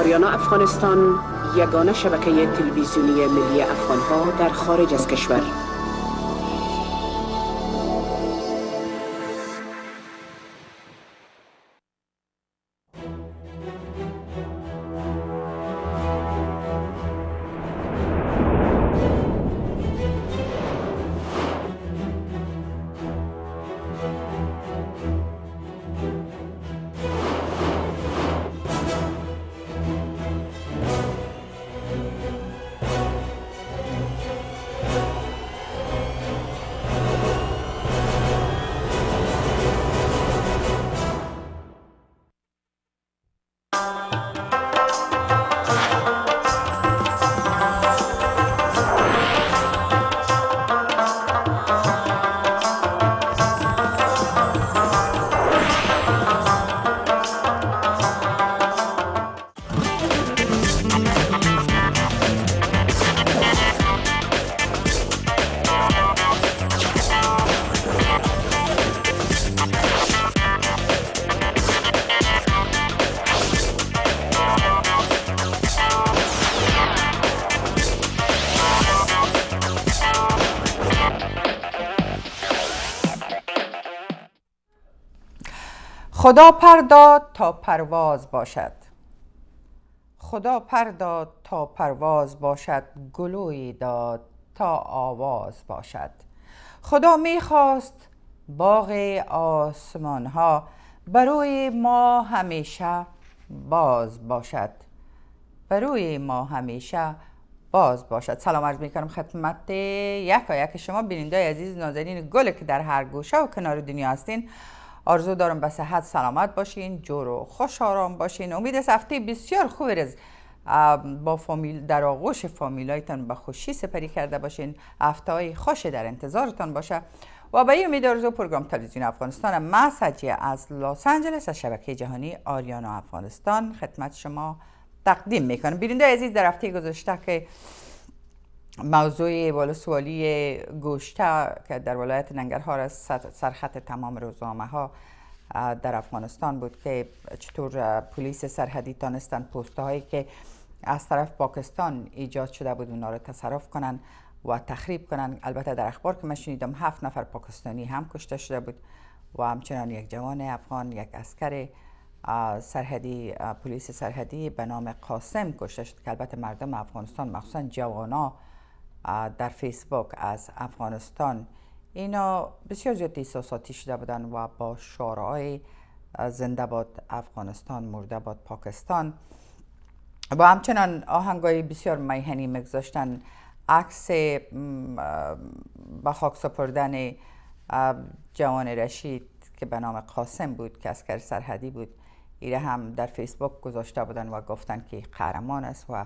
آریانا افغانستان یگانه شبکه تلویزیونی ملی افغانها در خارج از کشور. خدا پر داد تا پرواز باشد، خدا پر داد تا پرواز باشد، گلویی داد تا آواز باشد. خدا میخواست باغ آسمان ها بروی ما همیشه باز باشد، بروی ما همیشه باز باشد. سلام عرض میکنم خدمت یک شما بیننده عزیز نازنین گل که در هر گوشه و کنار دنیا هستین. آرزو دارم به صحت سلامت باشین، جور و خوش آرام باشین. امید است هفته بسیار خوبی رز با فامیل در آغوش فامیلایتان به خوشی سپری کرده باشین. هفته‌های خوش در انتظارتان باشه و به این امید آرزو پروگرام تلویزیون افغانستان مسجی از لس آنجلس از شبکه جهانی آریانا افغانستان خدمت شما تقدیم میکنم. بیننده عزیز، در هفته گذشته که موضوع ولسوالی گوشته که در ولایت ننگرهار از سرخط تمام روزنامه ها در افغانستان بود که چطور پلیس سرحدی تانستن پوسته هایی که از طرف پاکستان ایجاد شده بود اونا رو تصرف کنن و تخریب کنن. البته در اخبار که من شنیدم 7 نفر پاکستانی هم کشته شده بود و همچنان یک جوان افغان، یک عسکر سرحدی پلیس سرحدی به نام قاسم کشته شد که البته مردم افغانستان مخصوصا جوانا در فیسبوک از افغانستان اینا بسیار زیاد احساساتی شده بودن و با شعارهای زنده باد افغانستان، مرده باد پاکستان و همچنان آهنگای بسیار میهنی میگذاشتن. عکس به خاک سپردن جوان رشید که به نام قاسم بود که عسکر سرحدی بود ایره هم در فیسبوک گذاشته بودن و گفتن که قهرمان است و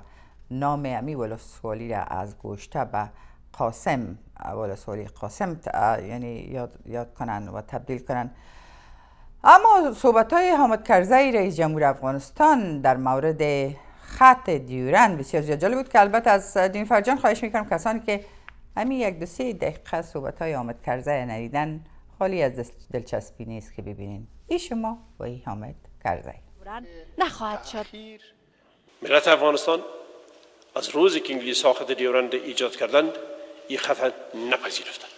نام امی ولسوالی را از گوشته به قاسم ولسوالی قاسم یعنی یاد کنن و تبدیل کنن. اما صحبت های حامد کرزی رئیس جمهور افغانستان در مورد خط دیورند بسیار زیاد جالب بود که البته از دین فرجان خواهش میکنم کسانی که همین 1-2-3 دقیقه صحبت های حامد کرزی ندیدن خالی از دلچسپی نیست که ببینین. ای شما و ای حامد کرزی نخواهد شد. ملت افغانستان از روزی که انگلیس ها خط دیورند ایجاد کردند این خط نپذیرفتند.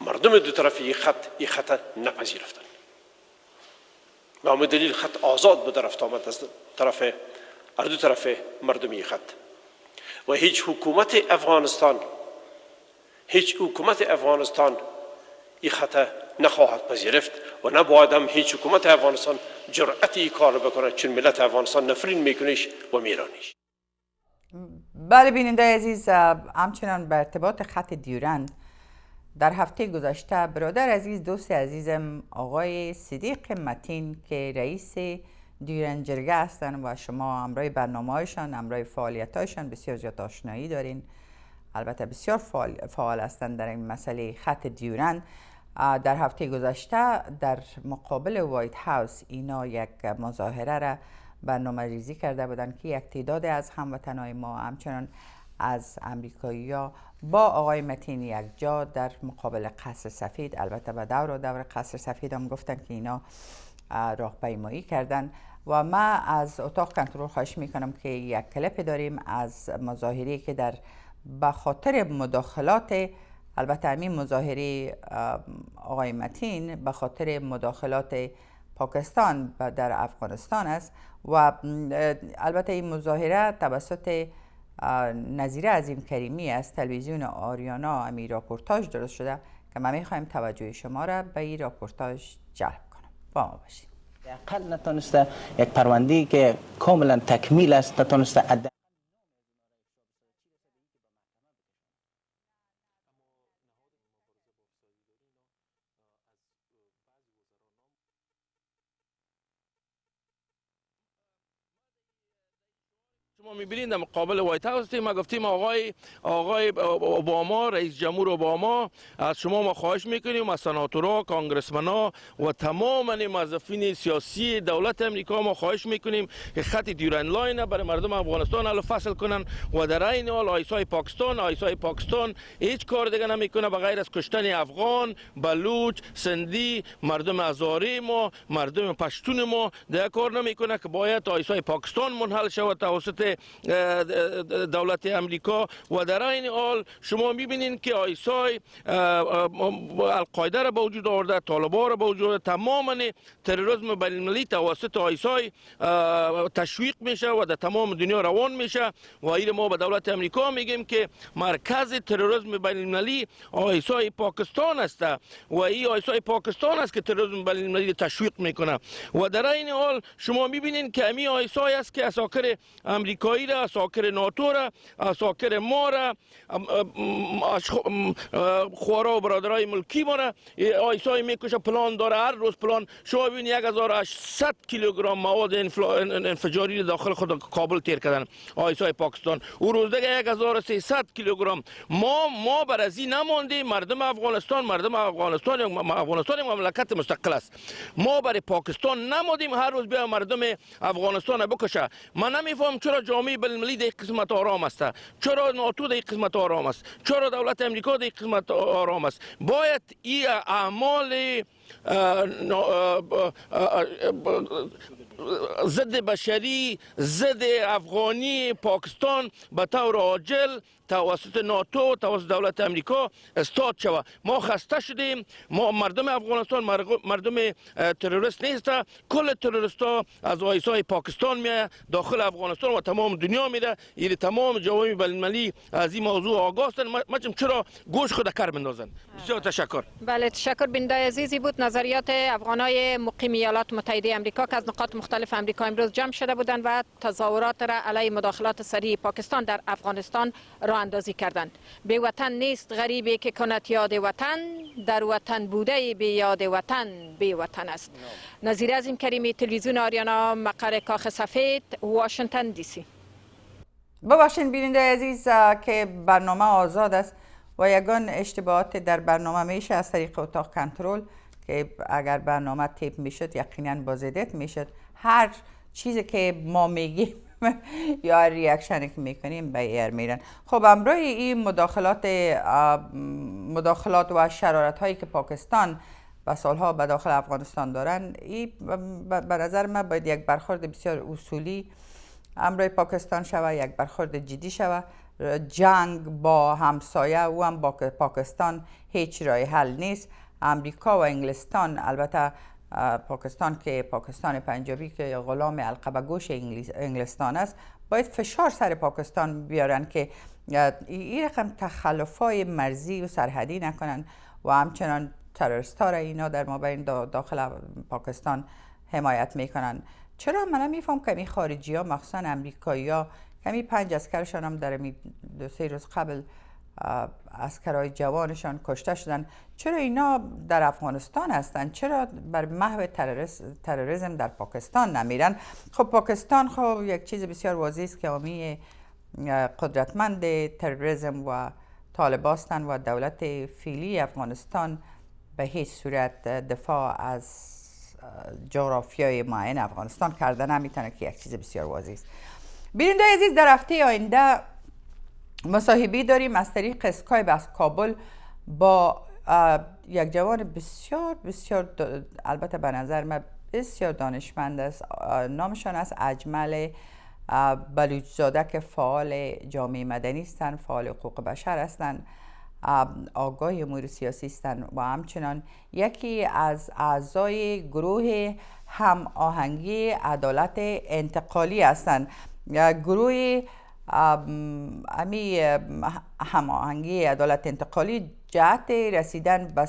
مردم دو طرف این خط نپذیرفتند. به همین دلیل خط آزاد به طرف آمد از طرف هر دو طرف مردم این خط و هیچ حکومت افغانستان این خط نخواهد پذیرفت و نباید هم هیچ حکومت افغانستان جرأت این کار بکنه چون ملت افغانستان نفرین میکنیش و میرانیش. بله بیننده عزیز، همچنان به ارتباط خط دیورند در هفته گذشته برادر عزیز دوست عزیزم آقای صدیق متین که رئیس دیورند جرگه هستن و شما همراه برنامه هایشان همراه فعالیت هایشان بسیار زیاد آشنایی دارین، البته بسیار فعال هستند در این مسئله خط دیورند. در هفته گذشته در مقابل وایت هاوس اینا یک مظاهره را برنامه ریزی کرده بودند که یک تعداد از هموطنهای ما همچنان از امریکایی‌ها با آقای متین یک جا در مقابل قصر سفید، البته به دور قصر سفید هم گفتن که اینا راهپیمایی کردن و من از اتاق کنترل خواهش میکنم که یک کلیپ داریم از مظاهره که در به خاطر مداخلات، البته همین مظاهره آقای متین به خاطر مداخلات پاکستان در افغانستان است و البته این مظاهره توسط نظیره عظیم کریمی از تلویزیون آریانا امی راپورتاج درست شده که ما میخوایم توجه شما را به این راپورتاج جلب کنم. با ما باشید. اقل نتونسته یک پرونده‌ای که کاملا تکمیل است نتونسته شما می‌بینید در مقابل وایت هاوس هستیم. ما گفتیم آقای اوباما، رئیس جمهور اوباما، از شما ما خواهش میکنیم، از سناتورها، کانگرسمن‌ها و تمام موظفین سیاسی دولت امریکا ما خواهش میکنیم که خط دیورند لاین برای مردم افغانستان حل فصل کنن و در این حال آیسای پاکستان هیچ کار دیگه نمیکنه بغیر از کشتن افغان، بلوچ، سندی، مردم هزاره ما، مردم پشتون ما دیگه کار نمیکنه که باید آیسای پاکستان منحل شود توسط دولت امریکا. و در این حال شما میبینید که آیسای القاعده را به وجود آورده، طالبان را به وجود آورده، تماما تروریسم بین المللی توسط آیسای تشویق میشه و در تمام دنیا روان میشه و این ما به دولت امریکا میگیم که مرکز تروریسم بین المللی آیسای پاکستان است و این آیسای پاکستان است که تروریسم بین المللی تشویق میکنه. و در این حال شما میبینید که امی آیسای است که اساکر امریکایی را، اساکر ناتو را، اساکر ما را، خوارا و برادرای ملکی ما را آیسای میکشه. پلان داره، هر روز پلان. شما ببینید 1800 کیلوگرم مواد انفجاری داخل خود کابل تیر کردن آیسای پاکستان. او روز دیگه 1300 کیلوگرم. ما بر از این نماندیم. مردم افغانستان مملکت مستقل است. ما برای پاکستان نماندیم هر روز بیا مردم افغانستان بکشه. من نمیفهم چرا جامعه بین المللی در قسمت آرام است، چرا ناتو در قسمت آرام است، چرا دولت امریکا در قسمت آرام است. باید این اعمال ضد بشری، ضد افغانی پاکستان به طور عاجل توسط ناتو، توسط دولت امریکا استاد شود. ما خسته شدیم. ما مردم افغانستان مردم تروریست نیست. کل تروریست ها از آیسای پاکستان میاد داخل افغانستان و تمام دنیا میره. این تمام جوامع بین المللی از این موضوع آگاه هستند. مچم چرا گوش خود کار بندازن. بسیار تشکر. بله تشکر. بیننده عزیزی بود نظریات افغانای مقیم ایالات متحده آمریکا که از نقاط مختلف آمریکا امروز جمع شده بودند و تظاهرات را علیه مداخلات سریع پاکستان در افغانستان راه اندازی کردند. به وطن نیست غریبی که کند یاد وطن، در وطن بوده به یاد وطن به وطن است. نظیره عظیم کریمی، تلویزیون آریانا، مقر کاخ سفید، واشنگتن دی سی. ببخشید بیننده عزیز که برنامه آزاد است و یگان اشتباهات در برنامه میشه از طریق اتاق کنترل که اگر برنامه تیپ میشد یقینا بازدید میشد. هر چیزی که ما میگیم یا ریاکشنی که میکنیم به ایر میرن. خب امروز این مداخلات و شرارت هایی که پاکستان و سالها به داخل افغانستان دارن، این به نظر من باید یک برخورد بسیار اصولی امروز پاکستان شود، یک برخورد جدی شود. جنگ با همسایه و هم با پاکستان هیچ راه حل نیست. امریکا و انگلستان، البته پاکستان که پاکستان پنجابی که غلام القبه گوش انگلستان است، باید فشار سر پاکستان بیارن که این رقم تخلفای مرزی و سرحدی نکنن و همچنان تروریستا را اینا در مابین داخل پاکستان حمایت میکنن. چرا من نمیفهم که این خارجی ها مخصوصا امریکایی ها کمی 5 عسکرشان هم در 2-3 روز قبل عسکرهای جوانشان کشته شدن، چرا اینا در افغانستان هستن؟ چرا بر محو تروریسم در پاکستان نمیرن؟ خب پاکستان خب یک چیز بسیار واضح است که حامی قدرتمند تروریسم و طالبان هستند و دولت فعلی افغانستان به هیچ صورت دفاع از جغرافیای معین افغانستان کرده نمیتونه که یک چیز بسیار واضح است. بیننده عزیز، در هفته آینده مصاحبه داریم از طریق اسکایپ از کابل با یک جوان بسیار البته به نظر من بسیار دانشمند است. نامشان است اجمل بلوچزاده که فعال جامعه مدنی هستند، فعال حقوق بشر هستند، آگاه امور سیاسی هستند و همچنان یکی از اعضای گروه هم آهنگی عدالت انتقالی هستند. گروه هم آهنگی عدالت انتقالی جهت رسیدن به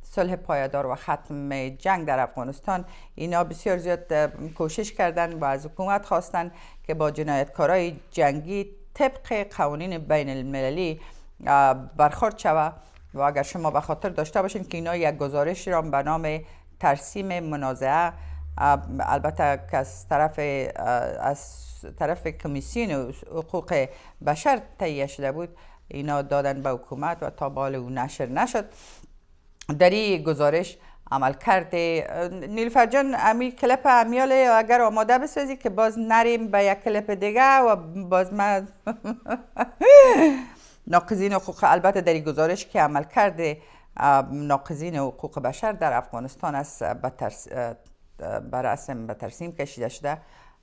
صلح پایدار و ختم جنگ در افغانستان اینا بسیار زیاد کوشش کردند و از حکومت خواستند که با جنایتکارای جنگی طبق قوانین بین المللی برخورد شود. و اگر شما به خاطر داشته باشین که اینا یک گزارش را به نام ترسیم منازعه البته که از طرف کمیسیون حقوق بشر تهیه شده بود، اینا دادن به حکومت و تا بال او نشر نشد. در این گزارش عمل کرده نیلوفر جان امی کلپ امیال اگر آماده بسازی که باز نریم به یک کلپ دیگه و باز من ناقضین حقوق، البته در این گزارش که عمل کرده ناقضین حقوق بشر در افغانستان است به ترسیم کشیده شده.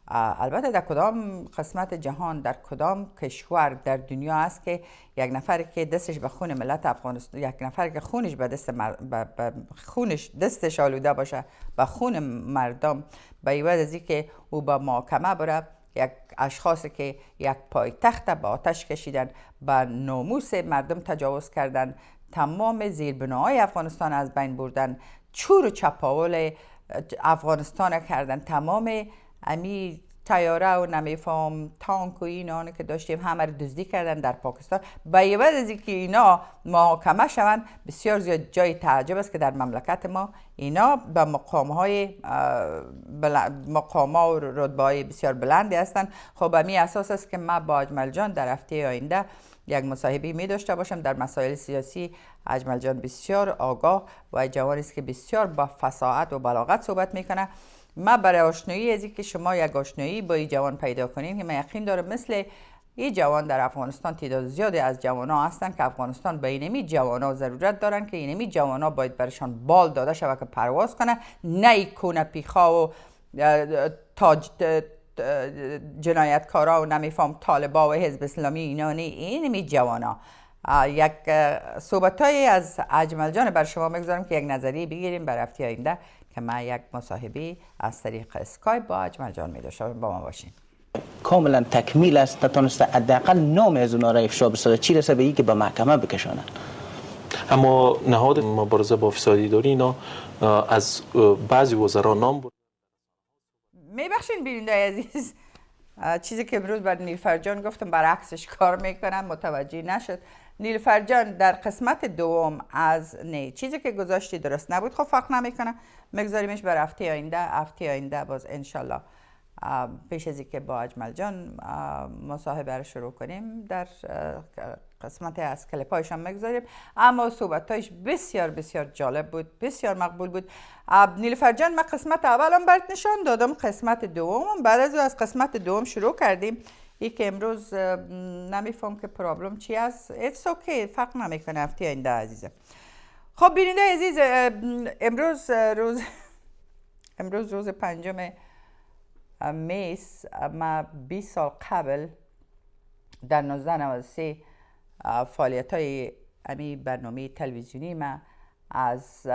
البته در کدام قسمت جهان، در کدام کشور در دنیا است که یک نفر که دستش به خون ملت افغانستان، یک نفر که خونش به خونش دستش آلوده باشه به خون مردم، به عوض از اینکه او به محاکمه بره، یک اشخاصی که یک پایتخت به آتش کشیدن، به ناموس مردم تجاوز کردن، تمام زیربناهای افغانستان از بین بردن، چور و چپاول افغانستان کردن، تمام امی تیاره و نمیفهم تانک و اینا که داشتیم همه رو دزدی کردن در پاکستان. به عوض از اینکه اینا محاکمه شوند، بسیار زیاد جای تعجب است که در مملکت ما اینا به مقام‌ها و رتبه‌های بسیار بلندی هستند. خب امی اساس است که من با اجمل جان در هفته آینده یک مصاحبه می داشته باشم در مسائل سیاسی. اجمل جان بسیار آگاه و جوانی است که بسیار با فصاحت و بلاغت صحبت میکنه. ما برای آشنایی از اینکه شما یک آشنایی با این جوان پیدا کنین که من یقین دارم مثل این جوان در افغانستان تعداد زیادی از جوان‌ها هستن که افغانستان به اینمی جوان‌ها ضرورت دارن که اینمی جوان‌ها باید برشان بال داده شود که پرواز کنه، نه کونه پیخا و تاج جنایتکارا و نمیفهم طالبا و حزب اسلامی اینا، نه اینمی جوان‌ها. یک صحبتایی از اجمل جان بر شما میگذارم که یک نظریه بگیریم برای هفته آینده که من یک مصاحبه از طریق اسکایپ با اجمل جان می داشتم. با ما باشین. کاملا تکمیل است، نتونسته حداقل نام از اونا را افشا بسازه، چی رسه به این که به محکمه بکشانن. اما نهاد مبارزه با فسادی داری اینا از بعضی وزرا نام برد. میبخشین بیننده عزیز، چیزی که امروز بر نیلوفر جان گفتم برعکسش کار میکنم، متوجه نشد. نیلوفر جان در قسمت دوم از چیزی که گذاشتی درست نبود، خب فرق نمیکنه، میگذاریمش بر هفته آینده باز انشالله پیش از اینکه با اجمل جان مصاحبه رو شروع کنیم در قسمت از کلیپایشان میگذاریم. اما صحبتایش بسیار بسیار جالب بود، بسیار مقبول بود. نیلوفر جان من قسمت اولم برات نشان دادم، قسمت دوم بعد از قسمت دوم شروع کردیم. ای که امروز نمیفهم که پرابلم چی است. It's okay، فرق نمیکنه هفته آینده عزیزم. خب بیننده عزیز، امروز روز 5 می است. ما 20 سال قبل در 1993 فعالیت های امی برنامه تلویزیونی ما از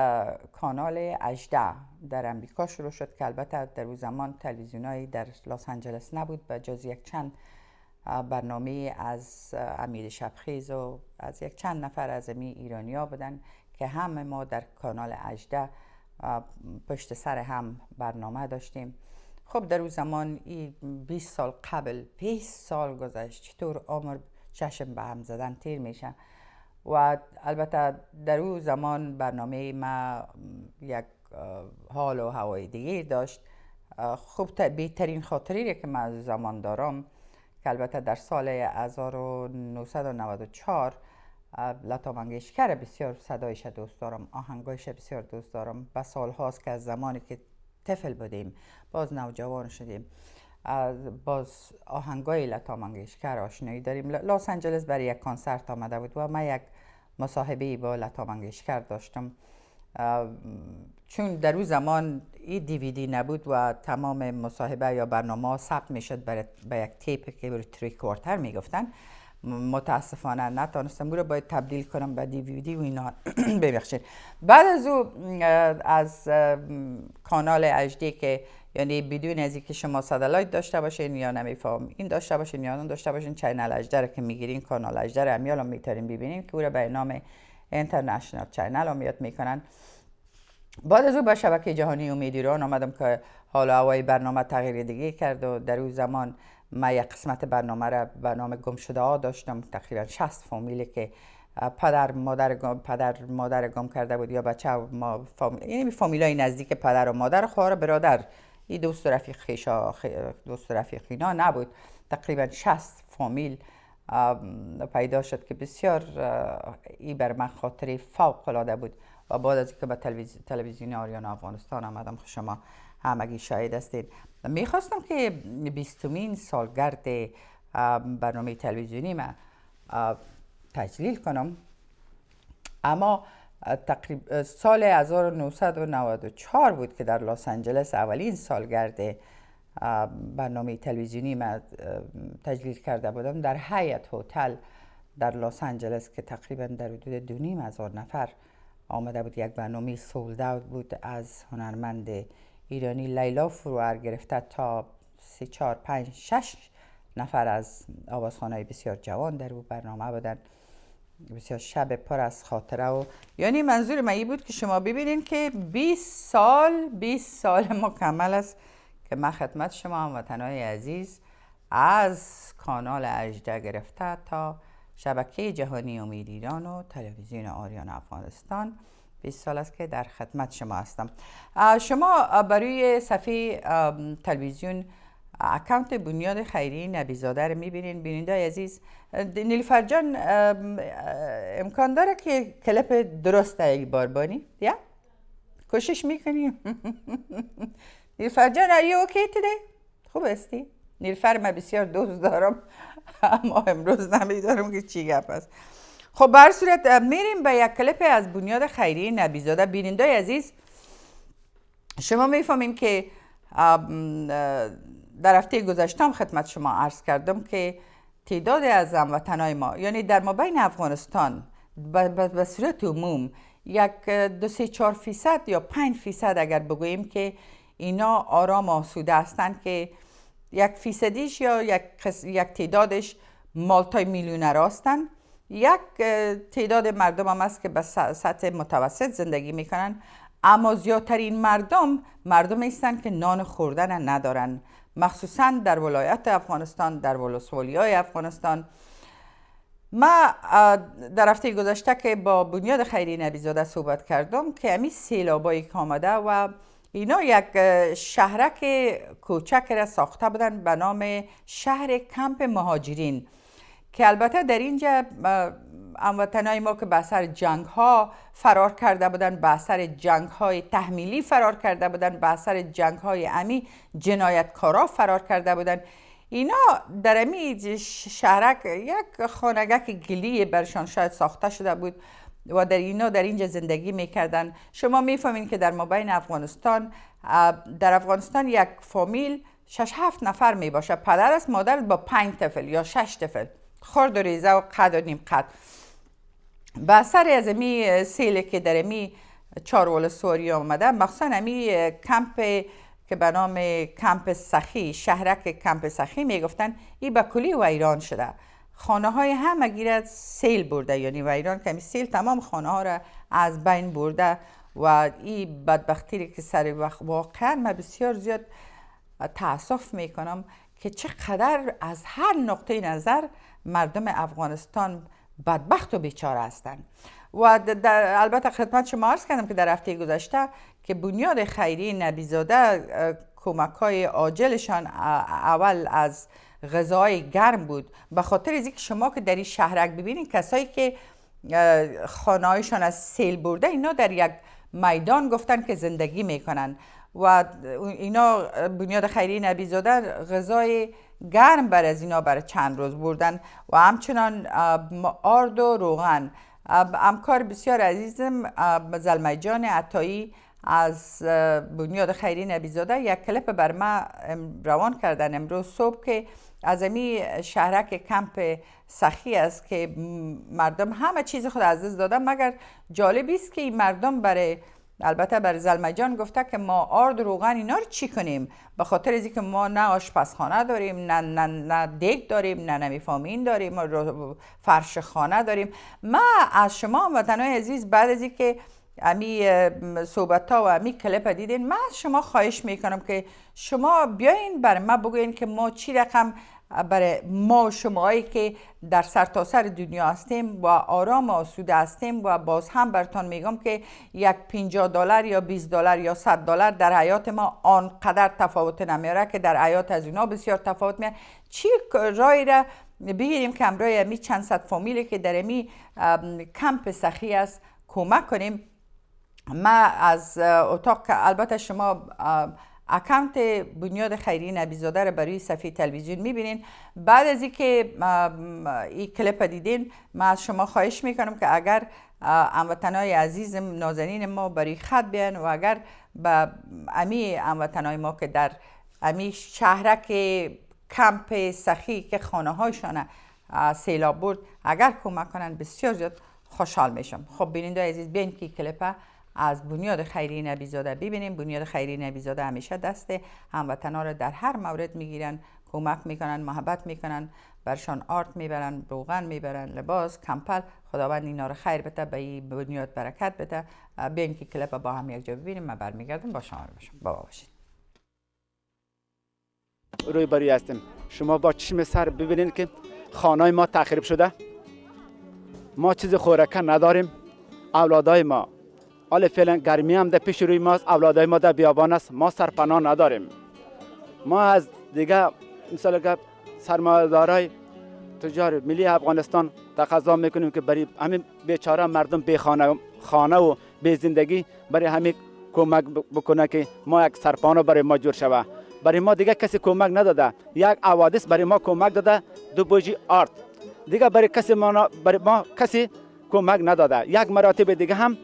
کانال 18 در امریکا شروع شد که البته در اون زمان تلویزیونایی در لس آنجلس نبود، به جز یک چند برنامه از امیر شبخیز و از یک چند نفر از امی ایرانیا بودن که همه ما در کانال 18 پشت سر هم برنامه داشتیم. خب در اون زمان 20 سال قبل، 20 سال گذشت، چطور عمر چشم به هم زدن تیر میشه. و البته در اون زمان برنامه ما یک حال و هوای دیگه داشت. خوب بهترین خاطری که من از زمان دارم که البته در سال 1994 لتا منگیشکر بسیار صدایش دوست دارم، آهنگایش بسیار دوست دارم. و سال هاست که از زمانی که طفل بودیم باز نوجوان شدیم باز آهنگای لتا منگیشکر آشنایی داریم. لس آنجلس برای یک کنسرت آمده بود و من یک مصاحبه با لتا منگیشکر داشتم چون در اون زمان این دیویدی نبود و تمام مصاحبه یا برنامه ثبت میشد به یک تیپ که بر تریکوارتر میگفتن. متاسفانه نتونستم او رو باید تبدیل کنم به دیویدی و اینا. ببخشید. بعد از او از کانال اچ که یعنی بدون از اینکه شما ساتلایت داشته باشین یا نمیفهم این داشته باشین یا اون داشته باشین، چینل اچ که میگیرین، کانال اچ امیال هم میتونین ببینین که او رو به نام اینترنشنال چینل هم میاد میکنن. بعد از او به شبکه جهانی امید ایران آمدم که حالا هوای برنامه تغییر دیگه کرد و در اون زمان من یک قسمت برنامه را به نام گم شده ها داشتم، تقریبا 60 فامیلی که پدر مادر گم کرده بود یا بچه یعنی فامیلای نزدیک پدر و مادر، خواهر برادر، این دوست و رفیق اینا نبود. تقریبا 60 فامیل پیدا شد که بسیار این بر من خاطری فوق العاده بود. و بعد از اینکه به تلویزیون آریان افغانستان آمدم، شما همگی شاهد هستید، میخواستم که 20مین سالگرد برنامه تلویزیونی ما تجلیل کنم، اما تقریبا سال 1994 بود که در لس آنجلس اولین سالگرد برنامه تلویزیونی ما تجلیل کرده بودم در هیئت هتل در لس آنجلس که تقریبا در حدود 2,500 نفر آمده بود. یک برنامه سولد اوت بود از هنرمند ایرانی لیلا فروهر گرفته تا 3 4 5 6 نفر از آوازخوان‌های بسیار جوان در او برنامه بودن. بسیار شب پر از خاطره و یعنی منظور من این بود که شما ببینین که 20 سال مکمل است که من خدمت شما هموطنان عزیز از کانال اچ گرفته تا شبکه جهانی امید ایران و تلویزیون آریان افغانستان 20 سال است که در خدمت شما هستم. شما برای صفحه تلویزیون اکانت بنیاد خیریه نبیزاده رو میبینین. بیننده عزیز، نیلوفر جان امکان داره که کلیپ درست ای باربانی؟ یا؟ کوشش میکنیم؟ نیلوفر جان are you okay today؟ خوب هستی؟ نیلوفر من بسیار دوست دارم اما امروز نمیدارم که چی گپ است. خب به هر صورت میریم به یک کلیپ از بنیاد خیریه نبیزاده. بیننده عزیز، شما میفهمین که در هفته گذشتم خدمت شما عرض کردم که تعداد از هموطنای ما، یعنی در مابین افغانستان به صورت عموم یک 2-3-4% یا 5% اگر بگوییم که اینا آرام آسوده هستند، که 1% یا یک تعدادش مالتای میلیونر هستند. یک تعداد مردم هم است که به سطح متوسط زندگی میکنن، اما زیادترین مردم هستند که نان خوردن ندارن، مخصوصا در ولایت افغانستان، در ولسوالی‌های افغانستان. ما در هفته گذشته که با بنیاد خیریه نبیزاده صحبت کردم که امی سیلابایی که آمده و اینا یک شهرک کوچک را ساخته بودن به نام شهر کمپ مهاجرین، که البته در اینجا هموطنای ما که به اثر جنگ ها فرار کرده بودن، به اثر جنگ های تحمیلی فرار کرده بودن، به اثر جنگ های امی جنایتکارا فرار کرده بودن، اینا در امی شهرک یک خانگک گلی برشان شاید ساخته شده بود و در اینجا زندگی میکردن. شما میفهمین که در مابین افغانستان، در افغانستان یک فامیل 6-7 نفر میباشه، پدر است، مادر با 5 طفل یا 6 طفل، خرد و ریزه و قد و نیم قد. به اثر از امی سیل که در امی 4 ولسوالی آمده، مخصوصا امی کمپ که به نام کمپ سخی، شهرک کمپ سخی میگفتن، این به کلی ویران شده. خانه های همگی را سیل برده، یعنی ویران که سیل تمام خانه ها را از بین برده و این بدبختی که سر واقعا من بسیار زیاد تأسف میکنم که چقدر از هر نقطه نظر مردم افغانستان بدبخت و بیچاره هستند. و البته خدمت شما عرض کردم که در هفته گذشته که بنیاد خیریه نبیزاده کمک‌های عاجلشان اول از غذای گرم بود، به خاطر از اینکه شما که در این شهرک ببینید کسایی که خانه‌هایشان از سیل برده، اینا در یک میدان گفتن که زندگی میکنن و اینا بنیاد خیریه نبیزاده غذای گرم بر از اینا برای چند روز بردن و همچنان آرد و روغن همکار بسیار عزیزم زلمه جان عطایی از بنیاد خیری نبیزاده یک کلیپ بر ما روان کردن امروز صبح که از امی شهرک کمپ سخی است که مردم همه چیز خود از دست دادن، مگر جالب است که این مردم البته بر زلمه جان گفته که ما آرد و روغن اینا رو چی کنیم، به خاطر از اینکه ما نه آشپزخانه داریم، نه دیگ داریم، نه نمیفهمین داریم، فرش خانه داریم. ما از شما وطنای عزیز بعد از اینکه امی صحبت ها و امی کلیپ دیدین، من از شما خواهش میکنم که شما بیاین بر ما بگوین که ما چی رقم برای ما شماهایی که در سرتاسر دنیا هستیم و آرام و آسوده هستیم و باز هم براتون میگم که یک $50 یا $20 یا $100 در حیات ما آنقدر تفاوت نمیاره که در حیات از اونا بسیار تفاوت میاره. چی رای را بگیریم که امروز امی چند صد فامیلی که در امی کمپ سخی است کمک کنیم. ما از اتاق که البته شما اکانت بنیاد خیری نبیزاده رو برای صفحه تلویزیون میبینین. بعد از اینکه این کلیپ دیدین، من از شما خواهش میکنم که اگر هموطنای عزیزم نازنین ما برای خط بیان و اگر به امی هموطنای ما که در امی شهرک کمپ سخی که خانه هایشان سیلاب برد اگر کمک کنن بسیار زیاد خوشحال میشم. خب بیننده عزیز بیاین که کلیپ از بنیاد خیری نبیزاده ببینیم. بنیاد خیری نبیزاده همیشه دست هموطنا رو در هر مورد میگیرن، کمک میکنن، محبت میکنن، برشان آرد میبرن، روغن میبرن، لباس، کمپل. خداوند اینا رو خیر بده، به این بنیاد برکت بده. بیاین که کلیپ با هم یک جا ببینیم. من برمیگردم با شما باشم. بابا باشید. روی بری هستیم. شما با چشم سر ببینید که خانه ما تخریب شده. ما چیز خوراک نداریم. اولادای ما حال فعلا گرمی هم در پیش روی ماست، اولادای ما در بیابان است، ما سرپناه نداریم. ما از دیگه مثلا که سرمایه‌دارای تجار ملی افغانستان تقاضا میکنیم که برای همین بیچاره مردم بی خانه و بی زندگی برای همین کمک بکنه که ما یک سرپناه برای ما جور شود. برای ما دیگه کسی کمک نداده. یک حوادث برای ما کمک داده، 2 بوجی آرد. دیگه برای ما کسی کمک نداده. یک مراتب دیگه هم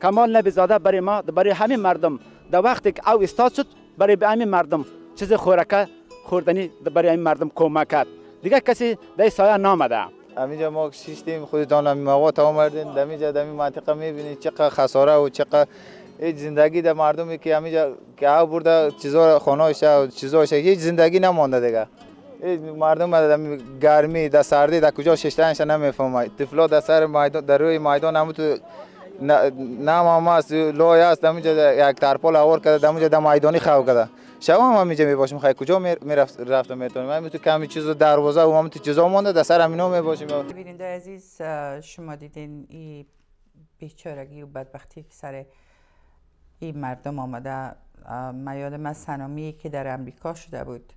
کمال نبیزاده برای ما، برای همین مردم در وقتی که او استاد شد برای همین مردم چیز خوراک خوردنی برای همین مردم کمک کرد. دیگه کسی در سایه نامده. همینجا ما شیشتیم خودتان هم مواد آوردین، در این منطقه میبینید چقدر خساره و چقدر زندگی در مردمی که همینجا که او برده چیزا خانه‌اش و چیزاش هیچ زندگی نمونده دیگه. مردم در گرمی در سردی در کجا ششتنش نمیفهمه. طفلا در سر میدان در روی میدان هم تو نه ماما است لوی است همینجا یک ترپال آور کرده همینجا در میدانی خو کرده. شما هم همینجا میباشیم خیلی کجا رفت میتونیم همین تو کمی چیزا دروازه و همین تو چیزا مونده در سر همینا میباشیم. ببینید عزیز، شما دیدین این بیچارگی و بدبختی که سر این مردم آمده. من یادم از سنامی که در امریکا شده بود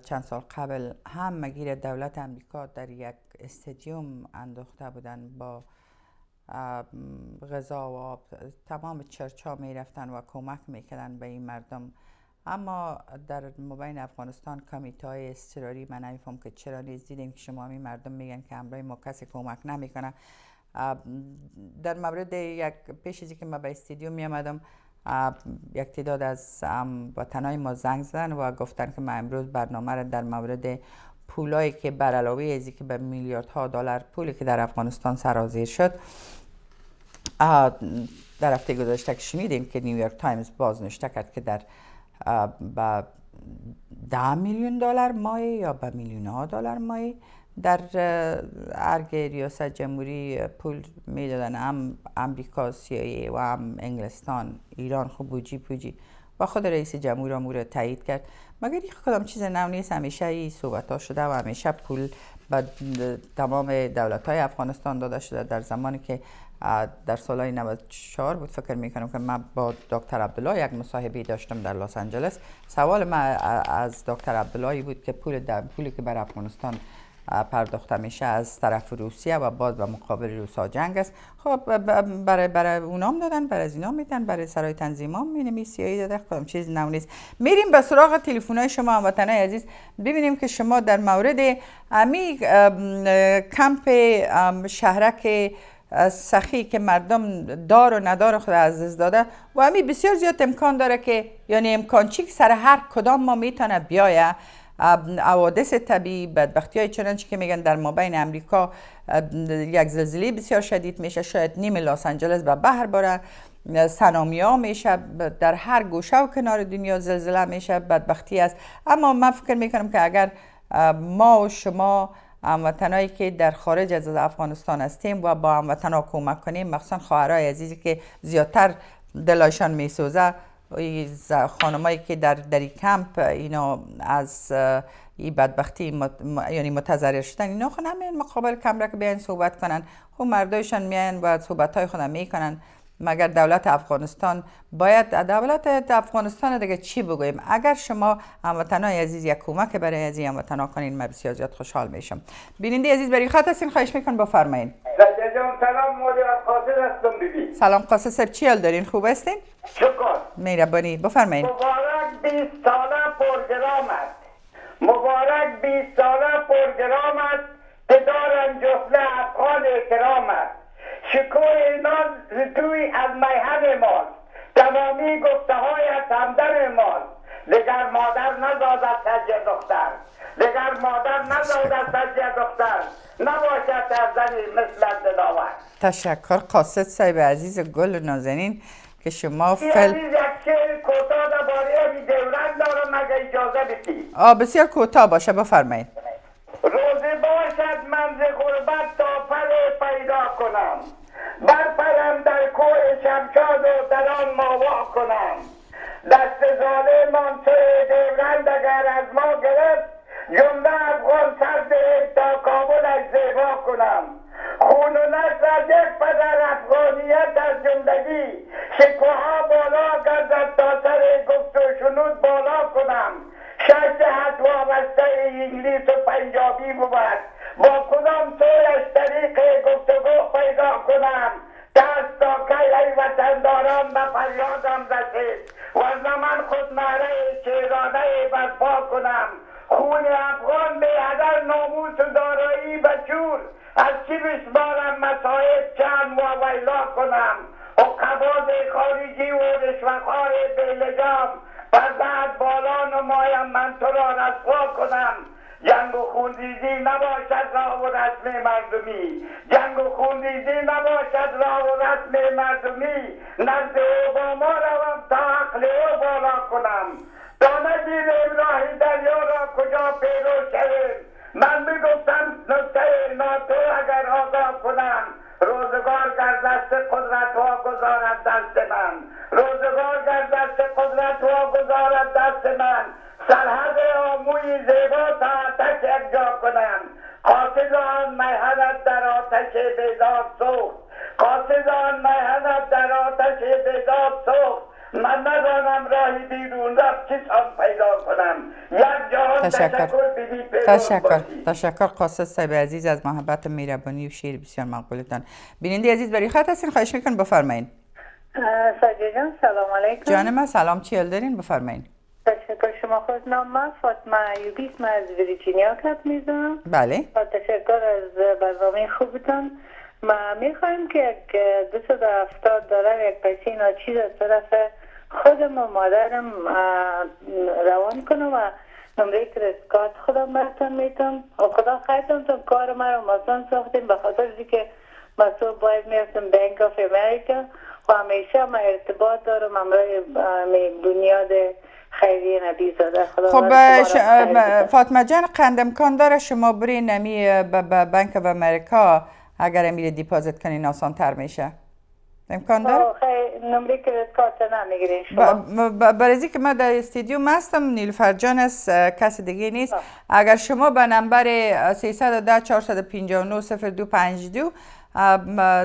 چند سال قبل، هم مگیر دولت امریکا در یک استادیوم انداخته بودن با غذا و آب. تمام چرچ ها می رفتن و کمک میکردن به این مردم. اما در مبین افغانستان کمیته های اضطراری، من نمیفهم که چرا نیز دیدیم که شما این مردم میگن که همراه ما کسی کمک نمیکنه. در مورد یک پیش ازی که ما به استادیوم می آمدم، یک تعداد از وطنای ما زنگ زدن و گفتن که ما امروز برنامه را در مورد پولایی که بر علاوه از که به میلیاردها دلار پولی که در افغانستان سرازیر شد، در هفته گذشته که شنیدیم که نیویورک تایمز بازنشسته کرد که در با 10 میلیون دلار مایه یا به میلیون ها دلار مایه در ارگ ریاست جمهوری پول میدادن. هم امریکا CIA و هم انگلستان، ایران خب بوجی و خود رئیس جمهور امور تایید کرد. مگر این کدام چیز نو نیست؟ همیشه این صحبت ها شده و همیشه پول به تمام دولت های افغانستان داده شده. در زمانی که در سالهای 94 بود فکر میکنم که من با دکتر عبدالله یک مصاحبه داشتم در لس آنجلس. سوال من از دکتر عبدالله بود که پولی که بر افغانستان پرداخته میشه از طرف روسیه و باز به مقابل روسا جنگ است. خب برای اونام دادن، برای از اینا میدن، برای سرای تنظیمام مینمی سیایی داده، کدام چیز نو نیست. میریم به سراغ تلفن‌های شما هموطنای عزیز، ببینیم که شما در مورد امی کمپ شهرک سخی که مردم دار و ندار خود از دست داده و امی بسیار زیاد امکان داره که یعنی امکان چی که سر هر کدام ما میتونه بیایه. حوادث طبیعی، بدبختی های چنانچه که میگن در مابین امریکا یک زلزله بسیار شدید میشه، شاید نیم لس آنجلس به بحر بره، سونامی ها میشه، در هر گوشه و کنار دنیا زلزله میشه، بدبختی است. اما من فکر میکنم که اگر ما و شما هموطنایی که در خارج از افغانستان هستیم و با هموطنا کمک کنیم، مخصوصا خواهرای عزیزی که زیادتر دلشان میسوزه، خانمایی که در کمپ اینا از این بدبختی یعنی متضرر شدن، اینا خود همین مقابل کمره که بیان صحبت کنن، خب مردایشان میان و صحبتهای خودم میکنن. مگر دولت افغانستان باید دولت افغانستان دیگه چی بگویم؟ اگر شما هموطنای عزیز یک کمک برای از این هموطنا کنین، من بسیار زیاد خوشحال میشم. بیننده عزیز برای خط هستین، خواهش میکنم بفرمایید. سلام مادر قاصد هستم بیبی. سلام قاصد صاحب، چی حال دارین؟ خوب هستین؟ شکر. مهربانی، بفرمایید. مبارک 20 ساله پرگرام است. مبارک 20 ساله پرگرام است که دارن جفله افغان کرام است. شکوه اینا توی از میهن ماست، تمامی گفته های از همدن ماست. دیگر مادر نزادت سجه دختر، دیگر مادر نزادت سجه دختر، نباشد در زنی مثل دلاور. تشکر قاصد صاحب عزیز گل نازنین که شما عزیز یک شعر کوتاه درباره دوران دارم اگه اجازه بدی. بسیار کوتاه باشه، بفرمایید. روزی باشد من ز غربت تا پر پیدا کنم، برپرم در کوه شمشاد و در آن ماوا کنم. دست ظالمان سوی دیورند اگر از ما گرفت، جمله افغان سر دهید تا کابلش زیبا کنم. خون و نسل از یک پدر افغانیت از جملگی، شکوها بالا گردد تا سر گفت و شنود بالا کنم. شش حد وابسته انگلیس و پنجابی بود، با کدام سویش طریق گفتگو پیدا کنم. دست تا کی ای وطنداران به فریادم رسید، ورنه من خود نعره شیرانه برپا کنم. خون افغان به هدر ناموس و دارایی بچور، از چی بشمارم مسایب چند و ویلا کنم. حکمات خارجی و رشوه‌خوار بیلجام، پردهت بالا نمایم من تو را رسوا کنم. جنگ و خونریزی نباشد راه و رسم مردمی، جنگ و خونریزی نباشد راه و رسم مردمی. نزد اوباما روم تا عقل او بالا کنم، تا نگیریم راه دریا را کجا پیرو شویم. من بگفتم نکته ناتو اگر آگاه کنم، روزگار گر دست قدرت ها گذارد دست من، روزگار گر دست قدرت ها گذارد دست من. سرحد آموی زیبا تا آتش یک جا کنم، قاصد آن میهنت در آتش بیداد سوخت، قاصد آن میهنت در آتش بیداد سوخت. من ندانم راهی بیرون رفت چیزان پیدا کنم. یک جهان تشکر قاصد صاحب عزیز از محبت و مهربانی و شعر بسیار مقبولتان. بیننده عزیز برای خط هستین، خواهش میکنم بفرمایید. ساجد جان سلام علیکم. جان من سلام، چی حال دارین؟ بفرمایید. تشکر. شما خود نام من فاطمه ایوبی اسم از ویرجینیا کپ میزنم. بله. تشکر از برنامه خوبتان. ما میخوایم که یک 270 دلار یک پیسه ناچیز از طرف خودم و مادرم روان کنم و نمره کریدیت کارت خودم براتون میتونم و خدا خیرتون تو کار ما رو آسان ساختیم به خاطر که ما صبح باید میرفتم بانک آف امریکا و همیشه ما ارتباط دارم امرای بنیاد خیریه نبی زاده. خب فاطمه جان قند امکان داره شما بری نمی بانک آف امریکا اگر میره دیپازیت کنین آسان تر میشه؟ امکان داره؟ نمره کریدیت کارت نمیگیرین شما؟ برای که ما در استودیو هستم، نیلوفر جان است، کسی دیگه نیست. اگر شما به نمبر 310 459 0252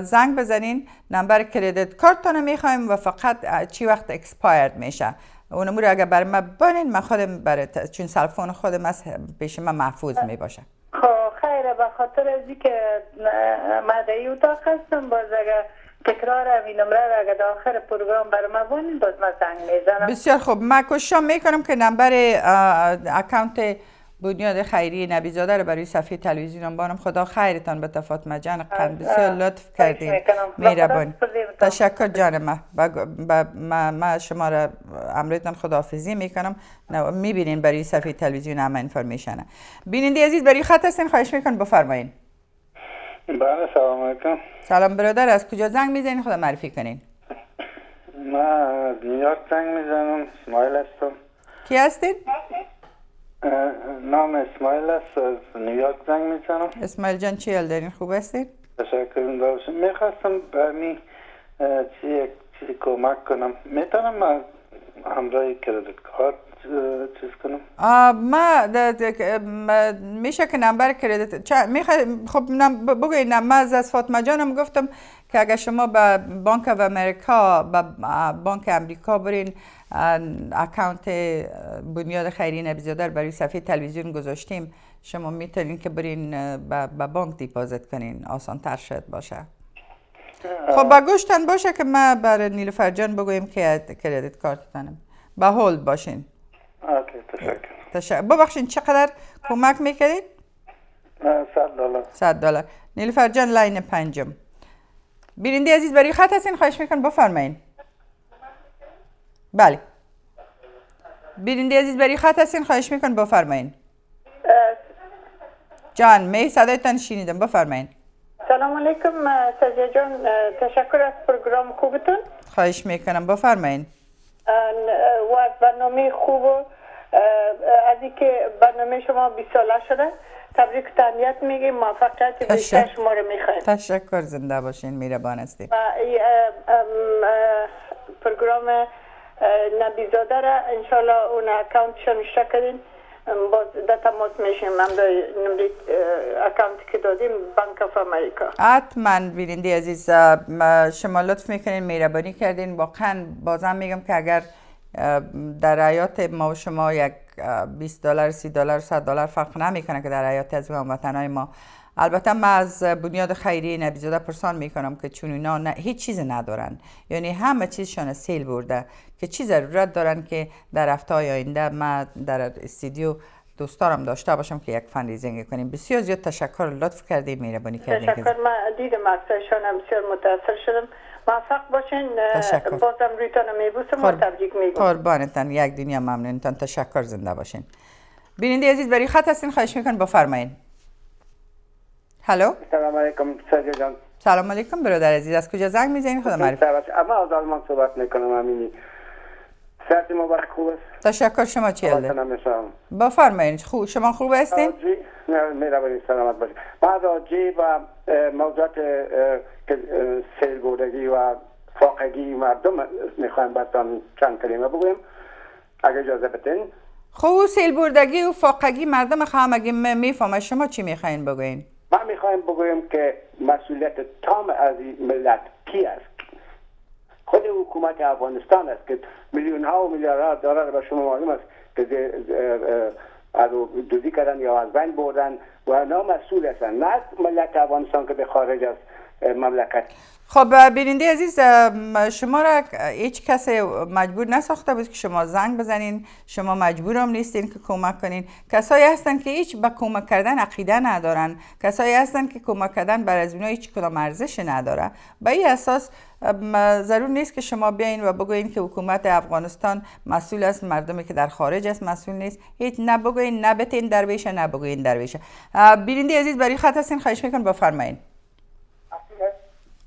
زنگ بزنین، نمبر کریدیت کارتتون میخوایم و فقط چی وقت اکسپایر میشه اون نمره اگر برای من بانین، من خودم برای چون سلفون خودم از پیش من محفوظ میباشه. خب خیلی به خاطر از که من در این اتاق هستم، باز اگر تکرار همین نمره را اگر در آخر پروگرام برای ما بانید باز ما زنگ میزنم. بسیار خوب، من کوشش میکنم که نمبر اکانت بنیاد خیریه نبیزاده رو برای صفحه تلویزیون بانم. خدا خیرتان بده فاطمه جان، بسیار لطف کردین، مهربان. تشکر جان. ما شما را امرتان خداحافظی میکنم. میبینین برای صفحه تلویزیون همه انفورمیشنه. بیننده عزیز برای خط هستین، خواهش میکنم بفرمایین. بله سلام علیکم. سلام برادر، از کجا زنگ میزنین؟ خدا معرفی کنین. من از نیویورک زنگ میزنم، اسماعیل هستم. کی هستین؟ نام اسماعیل است، از نیویورک زنگ میزنم. اسماعیل جان چی حال دارین؟ خوب هستین؟ تشکر می‌کنم. میخواستم برمی چیزی کمک کنم. میتونم همراه کردیت کارت چیز کنم؟ میشه که نمبر کردیت خب بگوین. من از فاطمه جانم گفتم که اگر شما به بانک و امریکا به بانک امریکا برین، اکانت بنیاد خیریه نبیزاده برای صفحه تلویزیون گذاشتیم، شما میتونین که برین به بانک دیپازیت کنین، آسان تر شد باشه. خب با گوشتن باشه که ما برای نیلوفر جان بگویم که کردیت کارتتانم به هولد باشین. اوکی تشکر. ببخشین چقدر کمک میکنین؟ $100. نیلوفر جان لاین پنجم. بیننده عزیز برای خط هستین، خواهش میکنم بفرمایین. بله بیننده عزیز برای خط هستین، خواهش میکنم بفرمایین. جان می صدایتان شنیدم، بفرمایین. سلام علیکم سجا جان، تشکر از پروگرام خوبتون. خواهش میکنم بفرمایین. و از برنامه خوب از اینکه برنامه شما 20 ساله شده، تبریک و تهنیت میگیم، موفقیت بیشتر شما رو میخوایم. تشکر، زنده باشین، مهربان هستید. پروگرام نبیزاده را انشالله اون اکانتش نشته کردین، باز در تماس میشیم. من در نمره اکانتی که دادیم بانک آف امریکا. حتما بیننده عزیز شما لطف میکنین، مهربانی کردین. واقعا بازم میگم که اگر در حیات ما و شما یک $20 $30 $100 فرق نمیکنه که در حیات از هموطنای ما. البته من از بنیاد خیریه نبیزاده پرسان میکنم که چون اینا هیچ چیز ندارن، یعنی همه چیزشان سیل برده، که چی ضرورت دارن که در هفته‌های آینده ما در استودیو دوستارم داشته باشم که یک فندریزینگ کنیم. بسیار زیاد تشکر، لطف کردید، مهربانی کردید. تشکر. من دیدم اکسایشان بسیار متاثر شدم. موفق باشین. تشکر. بازم رویتان میبوسم و تبریک میگم. قربانتان، یک دنیا ممنونتان. تشکر، زنده باشین. بیننده عزیز برای خط هستین، خواهش میکنم بفرمایین. هلو. سلام علیکم سجا جان. سلام علیکم برادر عزیز، از کجا زنگ میزنین؟ خدا معرفی. اما از آلمان صحبت میکنم. امینی صحت مبارک خوب است؟ تشکر. شما چی حاله؟ بفرمایید. خوب، شما خوب هستین؟ مهربانی، سلامت باشید. من راجع به موضوعات سیل بردگی و فاقگی مردم میخوایم براتون چند کلمه بگویم اگه اجازه بدین. خب سیل بردگی و فاقگی مردم خواهم اگه میفهمه، شما چی میخواین بگوین؟ من میخوایم بگویم که مسئولیت تام از این ملت کی است؟ خود حکومت افغانستان است که میلیون ها و میلیاردها دلار به شما معلوم است که از دزدی کردن یا از بین بردن و اینا مسئول هستند، نه ملت افغانستان که به خارج از مملکت. خب بیننده عزیز، شما را هیچ کسی مجبور نساخته بود که شما زنگ بزنین، شما مجبور هم نیستین که کمک کنین. کسایی هستن که هیچ به کمک کردن عقیده ندارن، کسایی هستن که کمک کردن بر از اونها هیچ کدام ارزش نداره. به این اساس ضرور نیست که شما بیاین و بگوین که حکومت افغانستان مسئول است، مردمی که در خارج است مسئول نیست. هیچ نبگوین، نبتین درویشه، نبگوین درویشه. بیننده عزیز برای خط هستین، خواهش میکنم بفرمایید.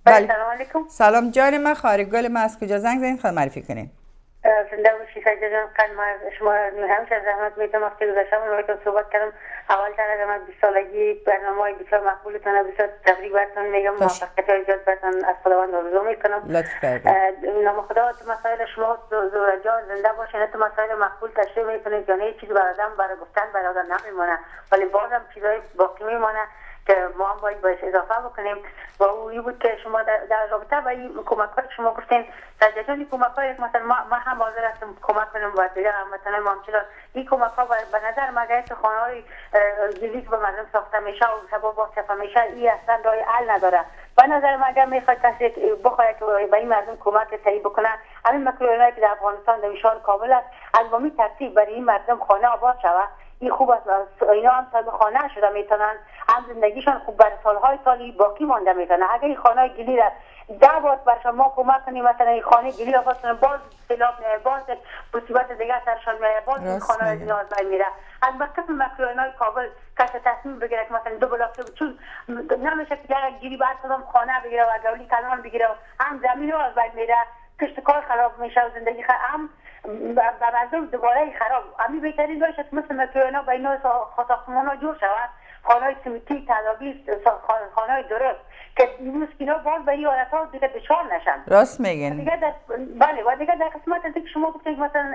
بله. سلام علیکم. سلام جان من، خارگل من، از کجا زنگ زدین؟ خواهد معرفی کنین. زنده باشی سجا جان. شما همیشه زحمت میدم. وقتی گذاشتم باهاتون صحبت کردم. اول تر از همه 20 سالگی برنامه‌های بسیار مقبولتون، بسیار تبریک براتون میگم. موفقیت ایجاد براتون از خداوند آرزو میکنم. لطف کردید. نام خدا تو مسائل شما زورجا زنده باشین. تو مسائل مقبول تشریح میکنید، یعنی چیزی برای آدم برای گفتن برای آدم نمیمونه، ولی بازم چیزای باقی میمونه که ما هم باید بهش اضافه بکنیم و اوی بود که شما در رابطه با این کمک های شما گفتین سجاد جان، این کمک های مثلا ما هم حاضر هستیم کمک کنیم و دیگر هموطنان ما همچنان این کمک ها به نظر ما اگر خانه های جدید به مردم ساخته میشه و شباب باچه میشه این اصلا راه حل نداره. به نظر من اگر میخواد کسی بخواد که به این مردم کمک صحیح بکنه، همین مکروهایی که در افغانستان در شهر کابل است از بامی ترتیب برای این مردم خانه آباد شود. این خوب است، اینا هم صاحب خانه شده میتونن، هم زندگیشان خوب بر سالهای سالی باقی مانده میتونه. اگر این خانه گلی است 10 بار بر شما کمک کنیم، مثلا این خانه گلی آباد کنن، باز سیلاب میاد، باز مصیبت دیگه سرشان میاد، باز این خانه نیاز میره. از بقیه مکروههای کابل کسی تصمیم بگیره که مثلا 2 بلاک چون نمیشه که یک گلی بعد کدام خانه بگیره و گولی کلان بگیره، هم زمین رو از بین میره، کشتکار خراب میشه و زندگی هم به مردم دوباره خراب. همین بهترین باشه که مثل مکروهنا با اینا ساختمان‌ها جور شود، خانه‌های سیمتی تدابیر، خانه‌های درست که مسکینا باز به این حالت‌ها دیگه دچار نشن. راست میگین. دیگه بله و دیگه در قسمت از اینکه شما گفتید مثلا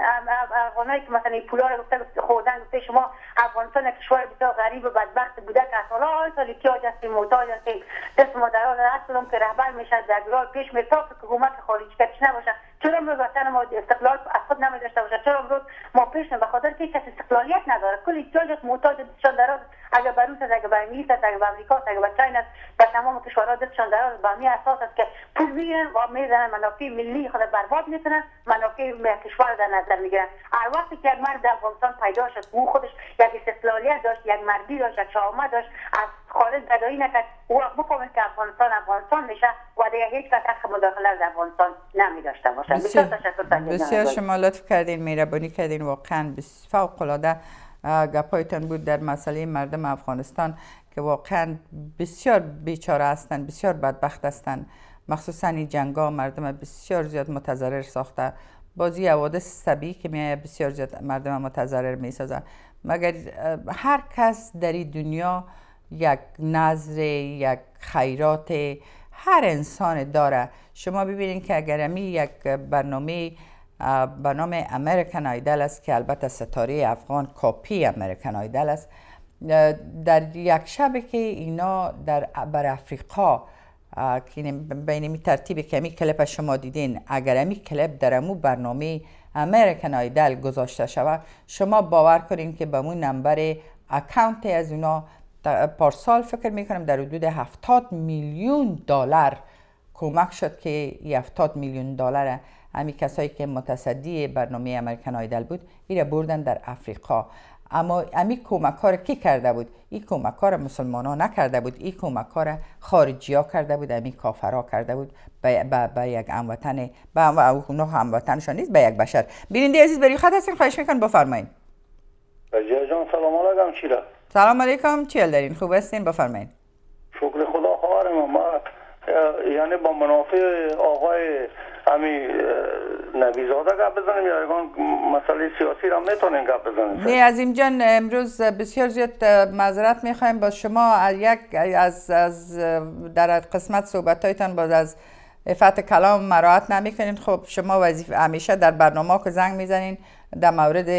افغانایی که مثلا این پولا رو گفته خوردن، گفته شما افغانستان کشور بسیار غریب و بدبخت بوده که سال‌های که هستیم محتاج هستیم، دست مادران هستیم که رهبر میشه در راه پیش میره تا که حکومت خارجی کش نباشه. چرا امروز وطن ما استقلال از خود نمی‌داشته باشه؟ چرا امروز ما پیش به خاطر که کسی استقلالیت نداره، کل احتیاجات محتاج دستشان دراز، اگر به روس است، اگر به انگلیس است، اگر به امریکا است، اگر به چین است، به تمام کشورها دستشان دراز به همین اساس است که پول میگیرن و میزنن منافع ملی خود برباد میکنن، منافع کشور در نظر میگیرن. هر وقتی که یک مرد در افغانستان پیدا شد او خودش یک استقلالیت داشت، یک مردی داشت، یک شجاعت داشت، از خارج بدایی نکرد، او بفهمه که افغانستان میشه و دیگه هیچ کس حق مداخله در افغانستان نمی‌داشته باشه. بسیار تشکر. بسیار شما لطف کردین، مهربانی کردین، واقعا فوق العاده گپایتان بود در مسئله مردم افغانستان که واقعا بسیار بیچاره هستند، بسیار بدبخت هستند، مخصوصا این جنگا مردم بسیار زیاد متضرر ساخته. بازی حوادث طبیعی که میاد بسیار زیاد مردم متضرر میسازه. مگر هر کس در این دنیا یک نظر، یک خیرات هر انسان داره. شما ببینید که اگر امی یک برنامه به نام امریکن آیدل است که البته ستاره افغان کاپی امریکن آیدل است، در یک شب که اینا بر افریقا که بین می ترتیبی که امی کلپ شما دیدین، اگر امی کلپ در امو برنامه امریکن آیدل گذاشته شود، شما باور کنین که به مون نمبر اکاونت از اونا پارسال فکر میکنم در حدود 70 میلیون دلار کمک شد که 70 میلیون دلار همین کسایی که متصدی برنامه امریکن آیدل بود ایره بردن در افریقا. اما همین کمک ها را کی کرده بود؟ این کمک ها را مسلمان ها نکرده بود، این کمک ها را خارجی ها کرده بود، همین کافرها کرده بود به یک هموطن، اونا هموطنشان نیست، به یک بشر. بیننده عزیز بری خط هستین، خواهش میکنم بفرمایید. رجا جان سلام علیکم. چیرا؟ سلام علیکم، چی دارین؟ خوب هستین؟ بفرمایید. شکر خدا. خواهرم ما یعنی با منافع آقای امی نبیزاده گپ بزنیم یا یکان مسئله سیاسی را میتونیم گپ بزنیم؟ نه عظیم جان، امروز بسیار زیاد معذرت میخوایم با شما، از در قسمت صحبتایتان باز از عفت کلام مراعات نمیکنین. خب شما وظیفه همیشه در برنامه که زنگ میزنین در مورد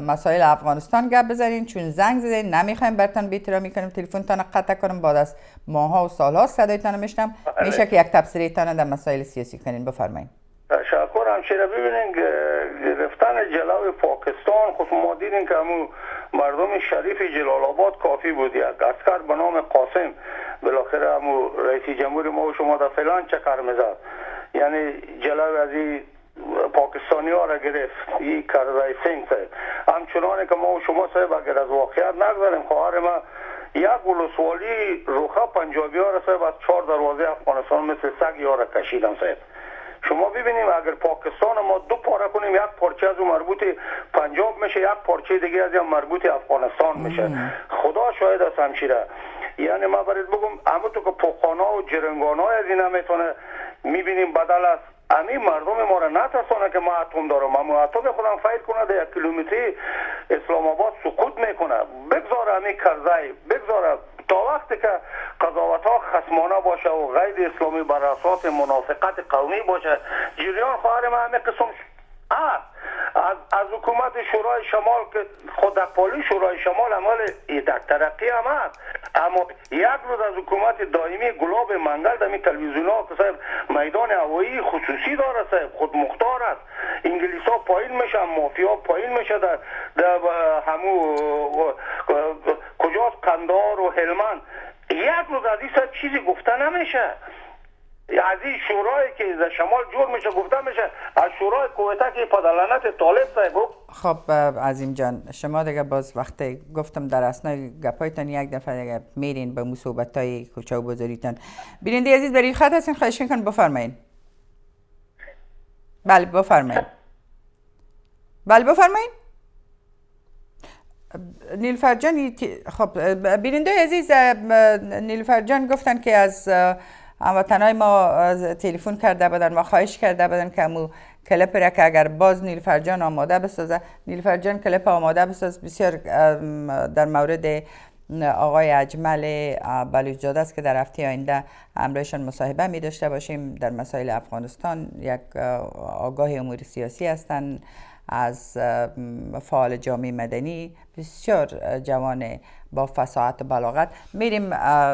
مسائل افغانستان گپ بزنین، چون زنگ زدین نمیخوایم برتان بی‌احترامی کنیم، تلفنتان قطع کنیم، بعد از ماها و سالها صدایتان میشنم، میشه که یک تبصره تان در مسائل سیاسی کنین. بفرمایید. تشکر. همچنین ببینین گرفتن جلوی پاکستان، خود ما دیدیم که همون مردم شریف جلال آباد کافی بود، یک عسکر به نام قاسم بالاخره همون رئیس جمهور ما و شما در فلان چکر میزد، یعنی جلوی از این پاکستانی ها را گرفت، این کرزای سنگ صاحب. همچنانه که ما و شما صاحب اگر از واقعیت نگذاریم، خواهر ما یک ولسوالی روخه پنجابی ها را صاحب از 4 دروازه افغانستان مثل سگ ها را کشیدن صاحب. شما ببینیم اگر پاکستان ما دو پاره کنیم، یک پارچه از اون مربوط پنجاب میشه، یک پارچه دیگه از اون مربوط افغانستان میشه. خدا شاهد است همشیره. یعنی ما برات بگم همونطور که پوخانا و جرنگانا از اینا میتونه میبینیم بدل است، امی مردم ما را نترسانه که ما اتم دارم، اما اتم خودم فیل کنه در 1 کیلومتری اسلام آباد سقوط میکنه. بگذاره امی کرزای، بگذاره تا وقتی که قضاوت ها خصمانه باشه و غیر اسلامی بر اساس منافقت قومی باشه، جریان خواهر ما همه قسم از از حکومت شورای شمال که خودپالی شورای شمال عمل ایدک ترقی هم هست، اما یک روز از حکومت دائمی گلاب منگل در می تلویزیون ها که صاحب میدان هوایی خصوصی داره، صاحب خود مختار است، انگلیس ها پایین میشن، مافیا پایین میشه در همو کجاست قندهار و هلمند. یک روز از این چیزی گفته نمیشه. از این شورایی که در شمال جور میشه گفته میشه، از شورای کویته که پدلانت طالب صاحب. خب عظیم جان، شما دیگه باز وقتی گفتم در اثنای گپایتان یک دفعه دیگه میرین به مصوبتای کوچه و بزرگیتان. بیننده عزیز برای خط هستین، خواهش میکنم بفرمایین. بله بفرمایین. بله بفرمایین. نیلوفر جان، خب بیننده عزیز، نیلوفر جان گفتن که از هموطنای ما تلفن کرده بودن و خواهش کرده بودن که امو کلیپ را که اگر باز نیلوفر جان آماده بسازه، نیلوفر جان کلیپ آماده بساز. بسیار در مورد آقای اجمل بلوچ‌زاده است که در هفته آینده همراهشان مصاحبه می داشته باشیم در مسائل افغانستان. یک آگاه امور سیاسی هستند، از فعال جامعه مدنی، بسیار جوان با فصاحت و بلاغت. میریم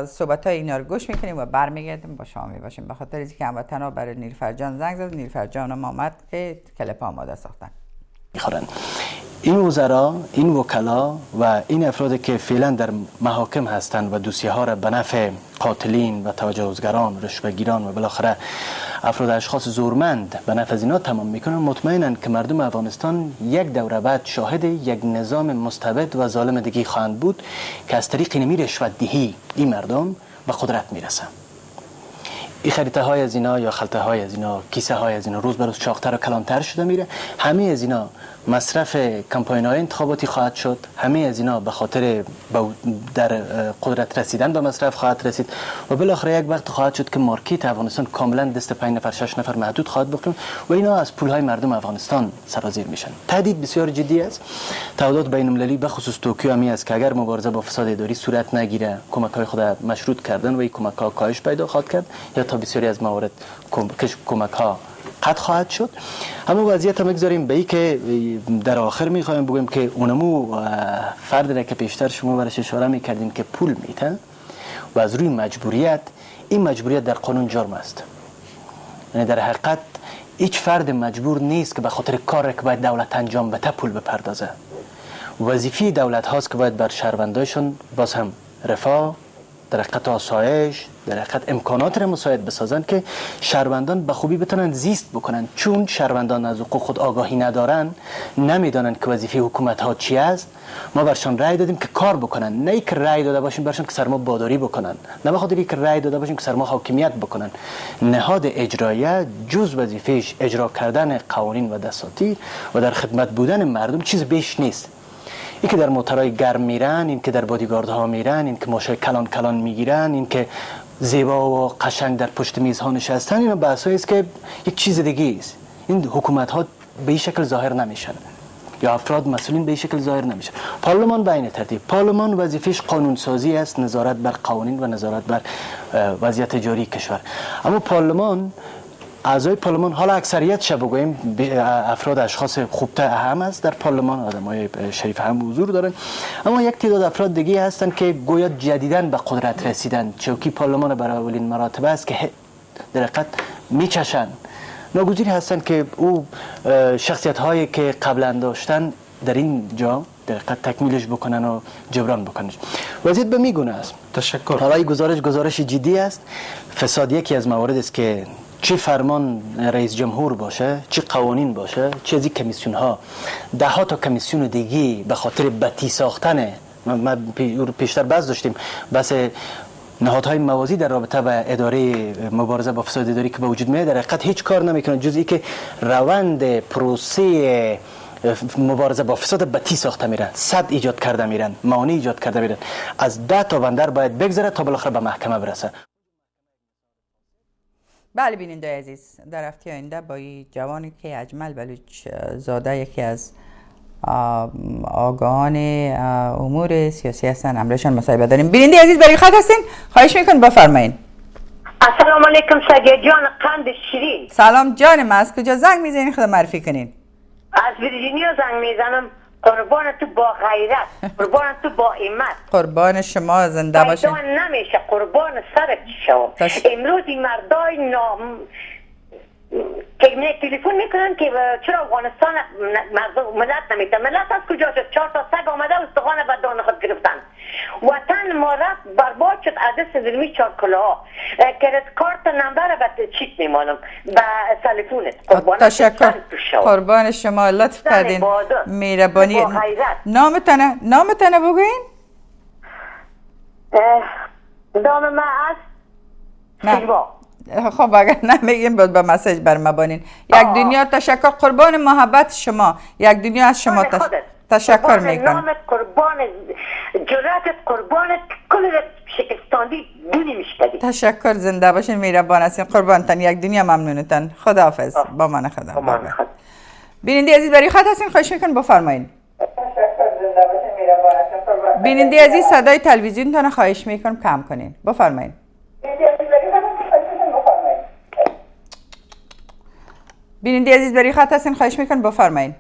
صحبت های اینا رو گوش میکنیم و برمیگردیم با شما میباشیم. به خاطر اینکه هموطنا برای نیلوفر جان زنگ زد، نیلوفر جان هم آمد که کلیپ آماده ساختن. این وزرا، این وکلا و این افرادی که فعلا در محاکم هستند و دوسیه ها را به نفع قاتلین و تجاوزگران، رشوه‌گیران و بالاخره افراد اشخاص زورمند به نفع از اینا تمام میکنن، مطمئنن که مردم افغانستان یک دوره بعد شاهد یک نظام مستبد و ظالم دیگه خواهند بود که از طریق اینمی رشوت دهی این مردم به قدرت میرسن. این خریطه های از اینا یا خلطه های از اینا، کیسه های از اینا روز به روز چاقتر و کلانتر شده میره. همه از اینا مصرف کمپاین های انتخاباتی خواهد شد. همه از اینا به خاطر در قدرت رسیدن به مصرف خواهد رسید و بالاخره یک وقت خواهد شد که مارکت افغانستان کاملا دست 5 نفر 6 نفر محدود خواهد بکنه و اینا از پول های مردم افغانستان سرازیر میشن. تهدید بسیار جدی است. تعهدات بین المللی به خصوص توکیو همی است که اگر مبارزه با فساد اداری صورت نگیره، کمک های خود مشروط کردن و این کمک ها کاهش پیدا خواهد کرد یا تا بسیاری از موارد کمک ها قطع خواهد شد. اما وضعیت هم بگذاریم به ای که در آخر میخوایم بگویم که اونمو فرد را که پیشتر شما برش اشاره میکردین که پول میتن و از روی مجبوریت، این مجبوریت در قانون جرم است. یعنی در حقیقت هیچ فرد مجبور نیست که به خاطر کار که باید دولت انجام بده پول بپردازه. وظیفه دولت هاست که باید بر شهروندایشون باز هم رفاه، در حقیقت آسایش، در حقیقت امکانات را مساعد بسازند که شهروندان به خوبی بتونن زیست بکنن. چون شهروندان از حقوق خود آگاهی ندارن، نمیدانند که وظیفه حکومت ها چی است. ما برشان رأی دادیم که کار بکنن، نه که رأی داده باشیم برشان که سر ما باداری بکنن، نه به خاطر اینکه رأی داده باشیم که سر ما حاکمیت بکنن. نهاد اجراییه جز وظیفهش اجرا کردن قوانین و دساتیر و در خدمت بودن مردم، چیز بیش نیست. این که در موترهای گرم میرن، این که در بادیگاردها میرن، این که ماشای کلان کلان میگیرن، این که زیبا و قشنگ در پشت میزها نشستن، اینا بحثایی است که یک چیز دیگه است. این حکومت ها به این شکل ظاهر نمیشن یا افراد مسئولین به این شکل ظاهر نمیشن. پارلمان به این ترتیب، پارلمان وظیفش قانون سازی است، نظارت بر قوانین و نظارت بر وضعیت جاری کشور. اما پارلمان، اعضای پارلمان، حالا اکثریت شب بگوییم افراد اشخاص خوبته اهم است در پارلمان، آدمای شریف هم حضور دارن، اما یک تعداد افراد دیگه هستن که گویا جدیداً به قدرت رسیدن. چوکی پارلمان برای اولین مراتبه است که در حقیقت میچشن. ناگزیر هستن که او شخصیت هایی که قبلا داشتن در این جا در حقیقت تکمیلش بکنن و جبران بکنن. وضعیت به میگونه است. تشکر. حالا این گزارش جدی است. فساد یکی از موارد است که چه فرمان رئیس جمهور باشه، چه قوانین باشه، چه از این کمیسیون ها، ده ها تا کمیسیون دیگی به خاطر بتی ساختن، ما پیشتر بحث داشتیم، بس نهادهای موازی در رابطه با اداره مبارزه با فساد اداری که به وجود میاد، در حقیقت هیچ کار نمیکنن جز اینکه روند پروسه مبارزه با فساد بتی ساخته میرن، صد ایجاد کرده میرن، مانع ایجاد کرده میرن. از 10 تا بندر باید بگذره تا بالاخره به محکمه برسه. بله بیننده عزیز، در هفته آینده با این جوانی که اجمل بلوچ‌زاده، یکی از آگاهان امور سیاسی هستن، همراهشان مصاحبه داریم. بیننده عزیز برای خط هستین، خواهش میکنم بفرمایید. السلام علیکم سعدیه جان، قند شیرین. سلام جانم، از کجا زنگ میزنین خدا معرفی کنین؟ از از ویرجینیا زنگ میزنم. قربان تو با غیرت، قربان تو با ایمت. قربان شما، زنده باشین. پیدا نمیشه، قربان سرت شو. امروز این مردای که تلفن میکنن که چرا افغانستان ملت نمیتن. ملت از کجا شد؟ 4 تا سگ آمده و استخوان به دان خود گرفتن. وطن ما رفت برباد شد از دست زلمی 4 کلاها. کرت کارت نمبر به چیت میمانم به تلفونت. تشکر. قربان شما، لطف کردین. مهربانی. نامتانه بگوین؟ نام من است سیوا. خب اگر نمیگیم بود به مسیج بر مبانین. یک دنیا تشکر. قربان محبت شما. یک دنیا از شما تشکر میکنم. نامت، قربان جرأتت، قربان کل شکستاندی دونی میشکدی. تشکر، زنده باشین، مهربان هستین. قربانتان، یک دنیا ممنونتان. خداحافظ. با من خدا. بیننده عزیز برای خط هستین، خواهش میکنم بفرمایید. بیننده عزیز صدای تلویزیونتان خواهش میکنم کم کنین. بفرمایید. بیننده عزیز برای خط هستین، خواهش میکنم بفرمایید.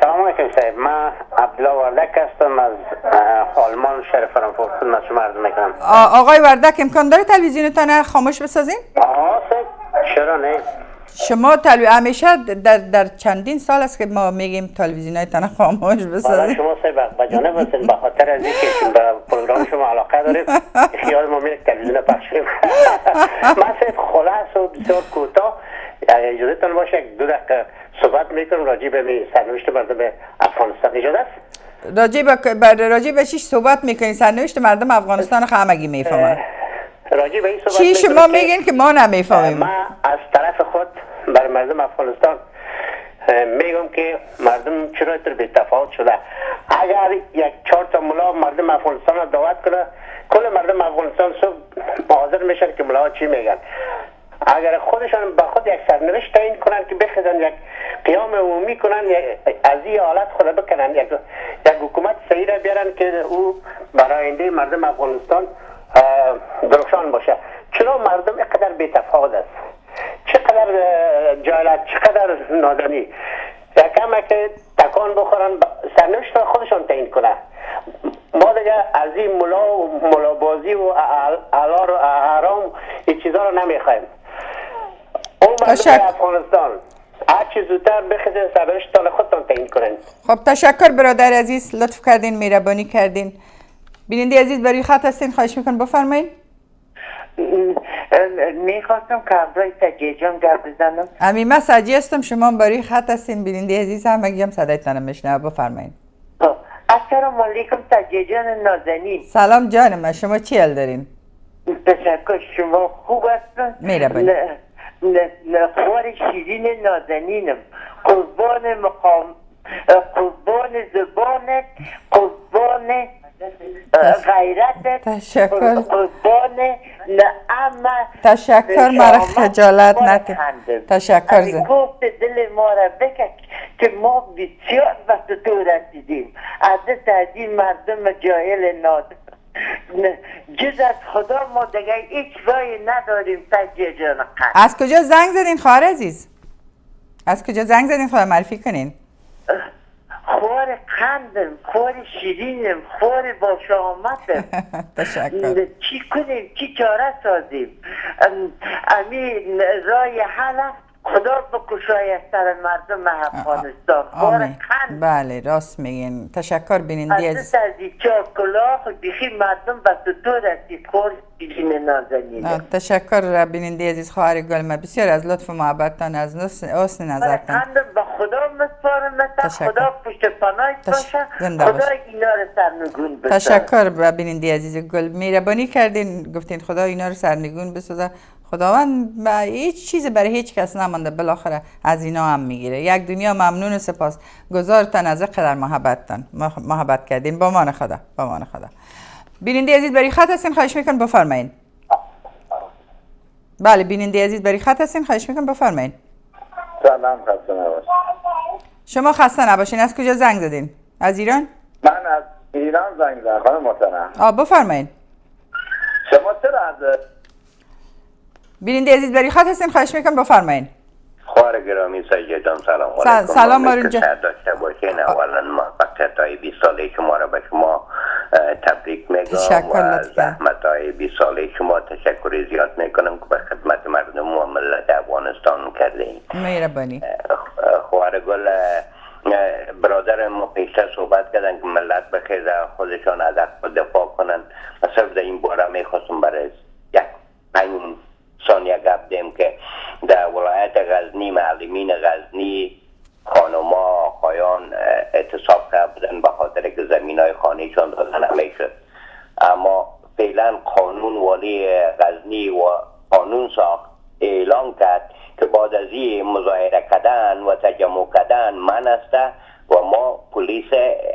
سلام علیکم صاحب، من عبدالله وردک هستم از آلمان شهر فرانکفورت. خدمت شما عرض میکنم. آقای وردک، امکان داره تلویزیونتان خاموش بسازین؟ صاحب چرا نه؟ شما همیشه در چندین سال است که ما میگیم تلویزیونتان خاموش بسازین. شما صاحب بجانب هستین، به خاطر از اینکه به پروگرام شما علاقه داریم خیال ما میره تلویزیون پخش کنیم. من صاحب خلاص و بسیار کوتاه اجازه تان باشه 2 دقیقه صحبت میکنم راجع به سرنوشت مردم افغانستان. اجازه است؟ راجع به چی صحبت میکنین؟ سرنوشت مردم افغانستان همگی میفهمن. راجع به این صحبت چی شما میگین که ما نمیفهمیم؟ من از طرف خود برای مردم افغانستان میگم که مردم چرا اینطور بی تفاوت شده. اگر 4 تا ملا مردم افغانستان رو دعوت کنه، کل مردم افغانستان صبح حاضر میشن که ملا چی میگن. اگر خودشان با خود یک سرنوشت تعیین کنن که بخیزن یک قیام عمومی کنن، از این حالت خود بکنن، یک حکومت صحیح را بیارن که او برای آینده مردم افغانستان درخشان باشه. چرا مردم اینقدر بی تفاوت است؟ چقدر جهالت، چقدر نادانی. یکم که تکان بخورن سرنوشت را خودشان تعیین کنن. ما دیگه از این ملابازی و علار و حرام این چیزا رو نمیخوایم. اون مردم افغانستان هر چی زودتر بخیزین سرنوشت تا خودتان تعیین کنین. خب تشکر برادر عزیز، لطف کردین، مهربانی کردین. بیننده عزیز برای خط هستین، خواهش میکنم بفرمایید. میخواستم که همراه سجیجان گرد بزنم. من سجی هستم، شما برای خط هستین. بیننده عزیز همگی هم صدایتان میشنوه، بفرمایید. السلام علیکم سجیجان نازنین. سلام جان من، شما چی حال دارین؟ تشکر، شما خوب هستن؟ مهربانی. خوار شیرین نازنینم، قربان قربان زبانت، قربان غیرتت، تشکر. قربان نعمت. تشکر، مرا خجالت نکن. تشکر زن. گفت دل ما را بکش که ما بسیار به تو رسیدیم. عدد از این مردم جاهل نادر جز از خدا ما دیگه هیچ راهی نداریم. سجیه جان قد از کجا زنگ زدین خواهر عزیز؟ از کجا زنگ زدین خواهر معرفی کنین؟ خوار قندم، خوار شیرینم، خوار با شامتم. تشکر. چی کنیم؟ چی چاره سازیم؟ امین رای حل خدا بکشای از سر مردم افغانستان. خوار قند. بله راست میگین. تشکر بیننده از این چار کلاه بیخی مردم به تو رسید. خوار شیرین نازنینم. تشکر بیننده عزیز خواهر گلم، بسیار از لطف و محبتتان، از حسن نظرتان. به خدا مسپارم، خدا پشت پناهت باشه، خدا اینا رو سرنگون بسازه. تشکر بیننده عزیز گل، مهربانی کردین گفتین خدا اینا رو سرنگون بسازه. خداوند به هیچ چیز برای هیچ کس نمانده، بالاخره از اینا هم میگیره. یک دنیا ممنون و سپاس گزارتان از قدر محبت کردین. با مان خدا، با مان خدا. بیننده عزیز برای خط هستین، خواهش میکنم بفرمایید. بله بیننده عزیز برای خط هستین، خواهش میکنم بفرمایید. سلام، خسته نباشید. شما خسته نباشین. از کجا زنگ زدین؟ از ایران؟ من از ایران زنگ زدم خانم محترم. بفرمایید. شما چرا از بیننده عزیز برای خط هستین، خواهش میکنم بفرمایید. خوار گرامی سجاد جان سلام علیکم. سلام مارون جان. داشته باشین. اولا ما بچه‌های 20 ساله شما را به شما تبریک میگم و زحمت‌های 20 ساله شما تشکر زیاد میکنم که به خدمت مردم و ملت افغانستان کردین. مهربانی. خوار گل برادر ما پیشتر صحبت کردن که ملت بخیزه خودشان از حق دفاع کنن. صرف در این باره میخواستم برای یک 5 ثانیه گپ دیم که در ولایت غزنی معلمین غزنی خانوما آقایان اعتصاب کرده بودن به خاطر که زمینای خانهشان دادن نمیشد، اما فعلا قانون والی غزنی و قانون ساخت اعلان کرد که بعد از این مظاهره کردن و تجمع کردن من است و ما پلیس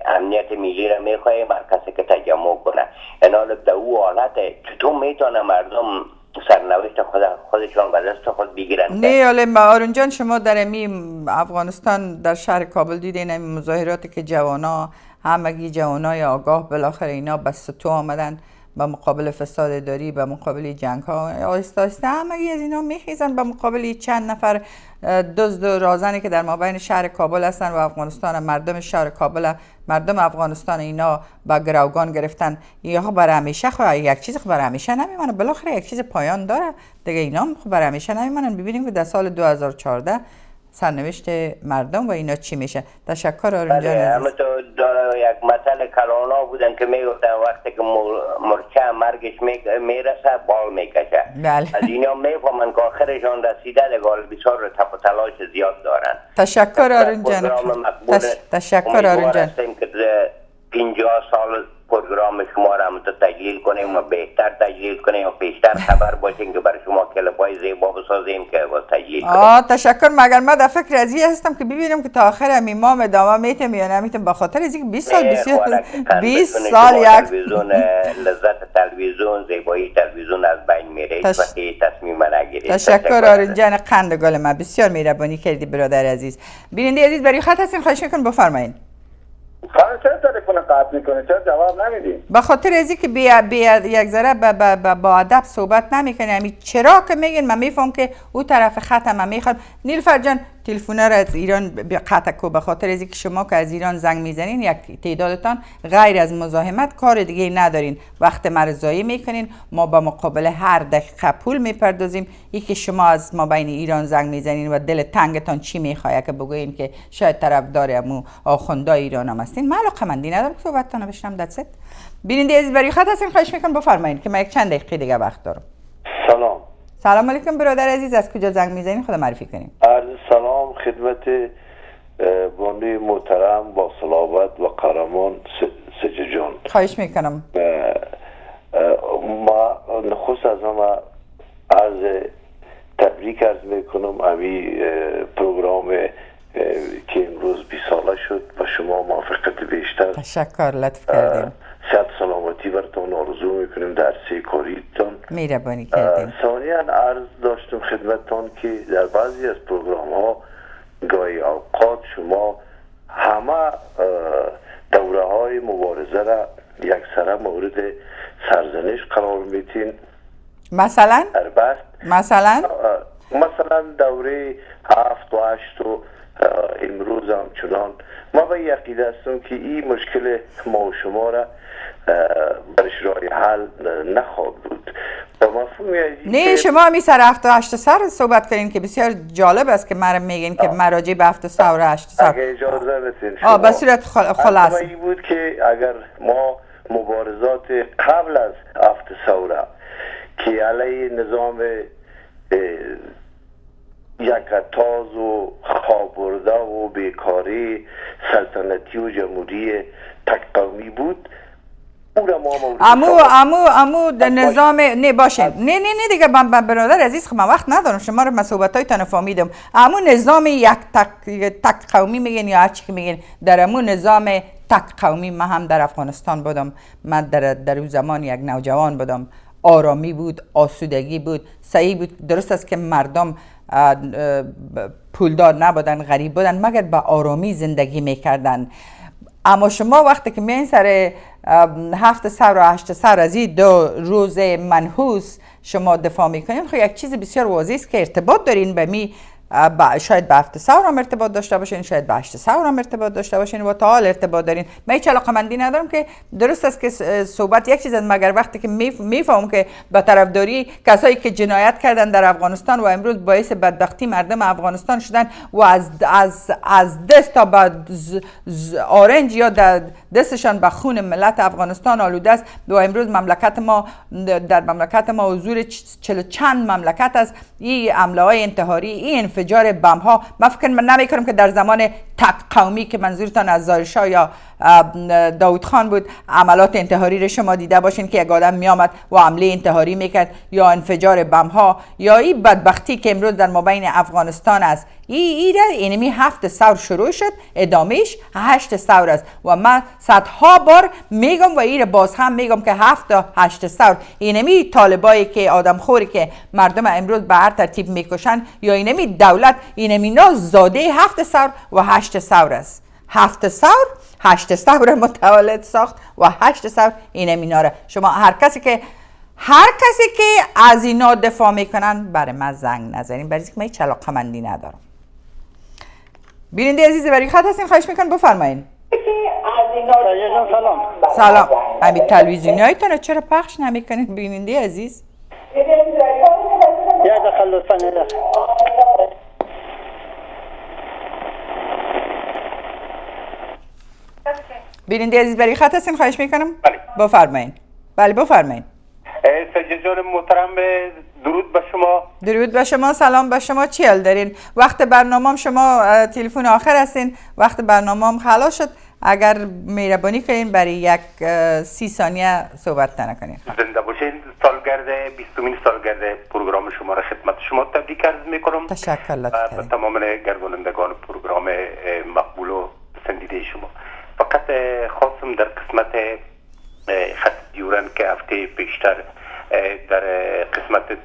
امنیت ملی را میخواهیم هر کسی که تجمع کنه. اینال در او حالت چطور میتونه مردم سرنوشت خودشان به دست خود بگیرن؟ نه ولی مارون جان شما در افغانستان در شهر کابل دیدین این مظاهراتی که جوانا همگی جوانای آگاه بالاخره اینا به ستو آمدن به مقابل فساد اداری، به مقابل جنگ ها، آهسته آهسته همگی از اینا میخیزن به مقابل چند نفر دزد و رازنی که در مابین شهر کابل هستن و افغانستان. مردم شهر کابل، مردم افغانستان اینا با گروگان گرفتن. یا برای همیشه خب یک چیز برای همیشه نمیمونه، بالاخره یک چیز پایان داره دیگه. اینا خب برای همیشه نمیمونن. ببینیم که در سال 2014 سرنوشت مردم و اینا چی میشه. تشکر آرون جان. همه تو یک مثل کلانا بودن که میگفتن وقتی که مرچه مرگش میرسه بال میکشه. از اینا میفهمن که آخرشان رسیده دیگه بسیار تپ و تلاش زیاد دارن. تشکر آرون جان. تشکر آرون جان. که 50 سال پروگرام شما را هم تجلیل کنیم و بهتر تجلیل کنیم و پیشتر خبر باشیم که برای شما کلپای زیبا بسازیم که با تجلیل کنیم. تشکر. مگر ما در فکر از این هستم که ببینم که تا آخر هم امام ادامه میتم یا نمیتم، به خاطر از اینکه 20 سال 20 سال یک تلویزیون لذت تلویزیون زیبایی تلویزیون از بین میره و تصمیم نگیرید. تشکر آرون جان قند گل من، بسیار مهربانی کردی برادر عزیز. بیننده عزیز برای خط هستین، خواهش میکنم بفرمایید. چرا تلفن قطع میکنی؟ چرا جواب نمیدی؟ به خاطر ازی که یک ذره با ادب صحبت نمیکنی. همین چرا که میگین من میفهم که او طرف خطم من میخوام. نیلوفر جان تلفن را از ایران قطع کو، به خاطر ازی که شما که از ایران زنگ میزنین یک تعدادتان غیر از مزاحمت کار دیگه ندارین، وقت مرزایی میکنین، ما به مقابل هر دقیقه پول میپردازیم. یکی شما از ما بین ایران زنگ میزنین و دل تنگتان چی میخواد که بگوین که شاید طرفدار امو آخوندای ایران هم هستین. من علاقه مندی ندارم که صحبتتون بشنم. دست بیننده عزیز برای خط هستین، خواهش میکنم بفرمایید که من یک چند دقیقه دیگه وقت دارم. سلام علیکم برادر عزیز، از کجا زنگ میزنین خدا معرفی کنیم؟ عرض سلام خدمت بانوی محترم با صلابت و قهرمان سجاد جان. خواهش میکنم. ما نخست از همه عرض تبریک عرض میکنم امی پروگرام که امروز 20 ساله شد و شما موفقیت بیشتر. تشکر، لطف کردین. صحت سلامتی براتون آرزو میکنیم در سه کاریتون. مهربانی کردین. ثانیاً عرض داشتم خدمتتان که در بعضی از پروگرام ها گاهی اوقات شما همه دوره های مبارزه را یکسره مورد سرزنش قرار میتین. مثلا دوره 7 و 8 و امروز هم چنان ما به یقین هستم که این مشکل ما و شما را برش راه حل نخواهد بود. نه شما همی سر 7 و 8 سر صحبت کنین که بسیار جالب است که مرا میگین که مراجع به 7 سر و 8 سر. اگه اجازه بدین به صورت خلاص این بود که اگر ما مبارزات قبل از 7 ثوره که علیه نظام یکتاز و خوابرده و بیکاری سلطنتی و جمهوری تک قومی بود، امو در نظام نه باشه نه دیگه من برادر عزیز خب من وقت ندارم شما رو مسئولیتای تان فهمیدم. امو نظام یک تک قومی میگن یا هر چی که میگن، در امو نظام تک قومی من هم در افغانستان بودم. من در اون زمان یک نوجوان بودم، آرامی بود، آسودگی بود، صحیح بود. درست است که مردم پولدار نبودن، غریب بودن، مگر به آرامی زندگی میکردن. اما شما وقتی که میان سر 7 سر و 8 سر از این 2 روز منحوس شما دفاع میکنین، خب یک چیز بسیار واضح است که ارتباط دارین به می شاید به 7 سور هم ارتباط داشته باشین، شاید به 8 سور هم ارتباط داشته باشین و تا حال ارتباط دارین. من هیچ علاقه‌مندی ندارم که درست است که صحبت یک چیز است، مگر وقتی که میفهمم که به طرفداری کسایی که جنایت کردن در افغانستان و امروز باعث بدبختی مردم افغانستان شدن و از دست تا به آرنج یا دستشان به خون ملت افغانستان آلوده است و امروز در مملکت ما حضور 40 چند مملکت است. این حمله های انتحاری، این انفجار بم ها، من نمی‌کنم که در زمان تک قومی که منظورتان از زارشاه یا داود خان بود عملات انتحاری را شما دیده باشین که یک آدم میآمد و حمله انتحاری میکرد یا انفجار بم ها یا این بدبختی که امروز در مابین افغانستان است. اینمی 7 سور شروع شد، ادامهش 8 سور است و من صدها بار میگم و این باز هم میگم که 7 تا 8 سور اینمی طالبایی که آدمخوری که مردم امروز به هر ترتیب میکشن یا اینمی دولت اینمی زاده 7 سور و 8 سور است. 7 سور 8 سور متولد ساخت و 8 سور اینمی ناره. شما هر کسی که از اینا دفاع میکنن برای من زنگ نزنین، برای اینکه من هیچ علاقه‌مندی ندارم. بیننده عزیز برای خط هستین، خواهش میکنم بفرمایین. سلام. همین تلویزیونیایتون چرا پخش نمیکنین بیننده عزیز؟ یک دقیقه لطفاً. بیننده عزیز برای خط هستین، خواهش میکنم بفرمایین. بله بفرمایین. سجاد محترم، درود به شما. درود به شما، سلام به شما. چی حال دارین؟ وقت برنامه شما تلفن آخر هستین، وقت برنامه خلاص شد. اگر مهربانی کنین برای یک 30 ثانیه صحبت نکنین. زنده باشین. سالگرد 20مین سالگرد پروگرام شما را خدمت شما تبریک عرض میکنم. تشکر به تمام گردانندگان پروگرام مقبول و پسندیده شما. فقط خواستم در قسمت خط دیورن که هفته پیشتر در قسمت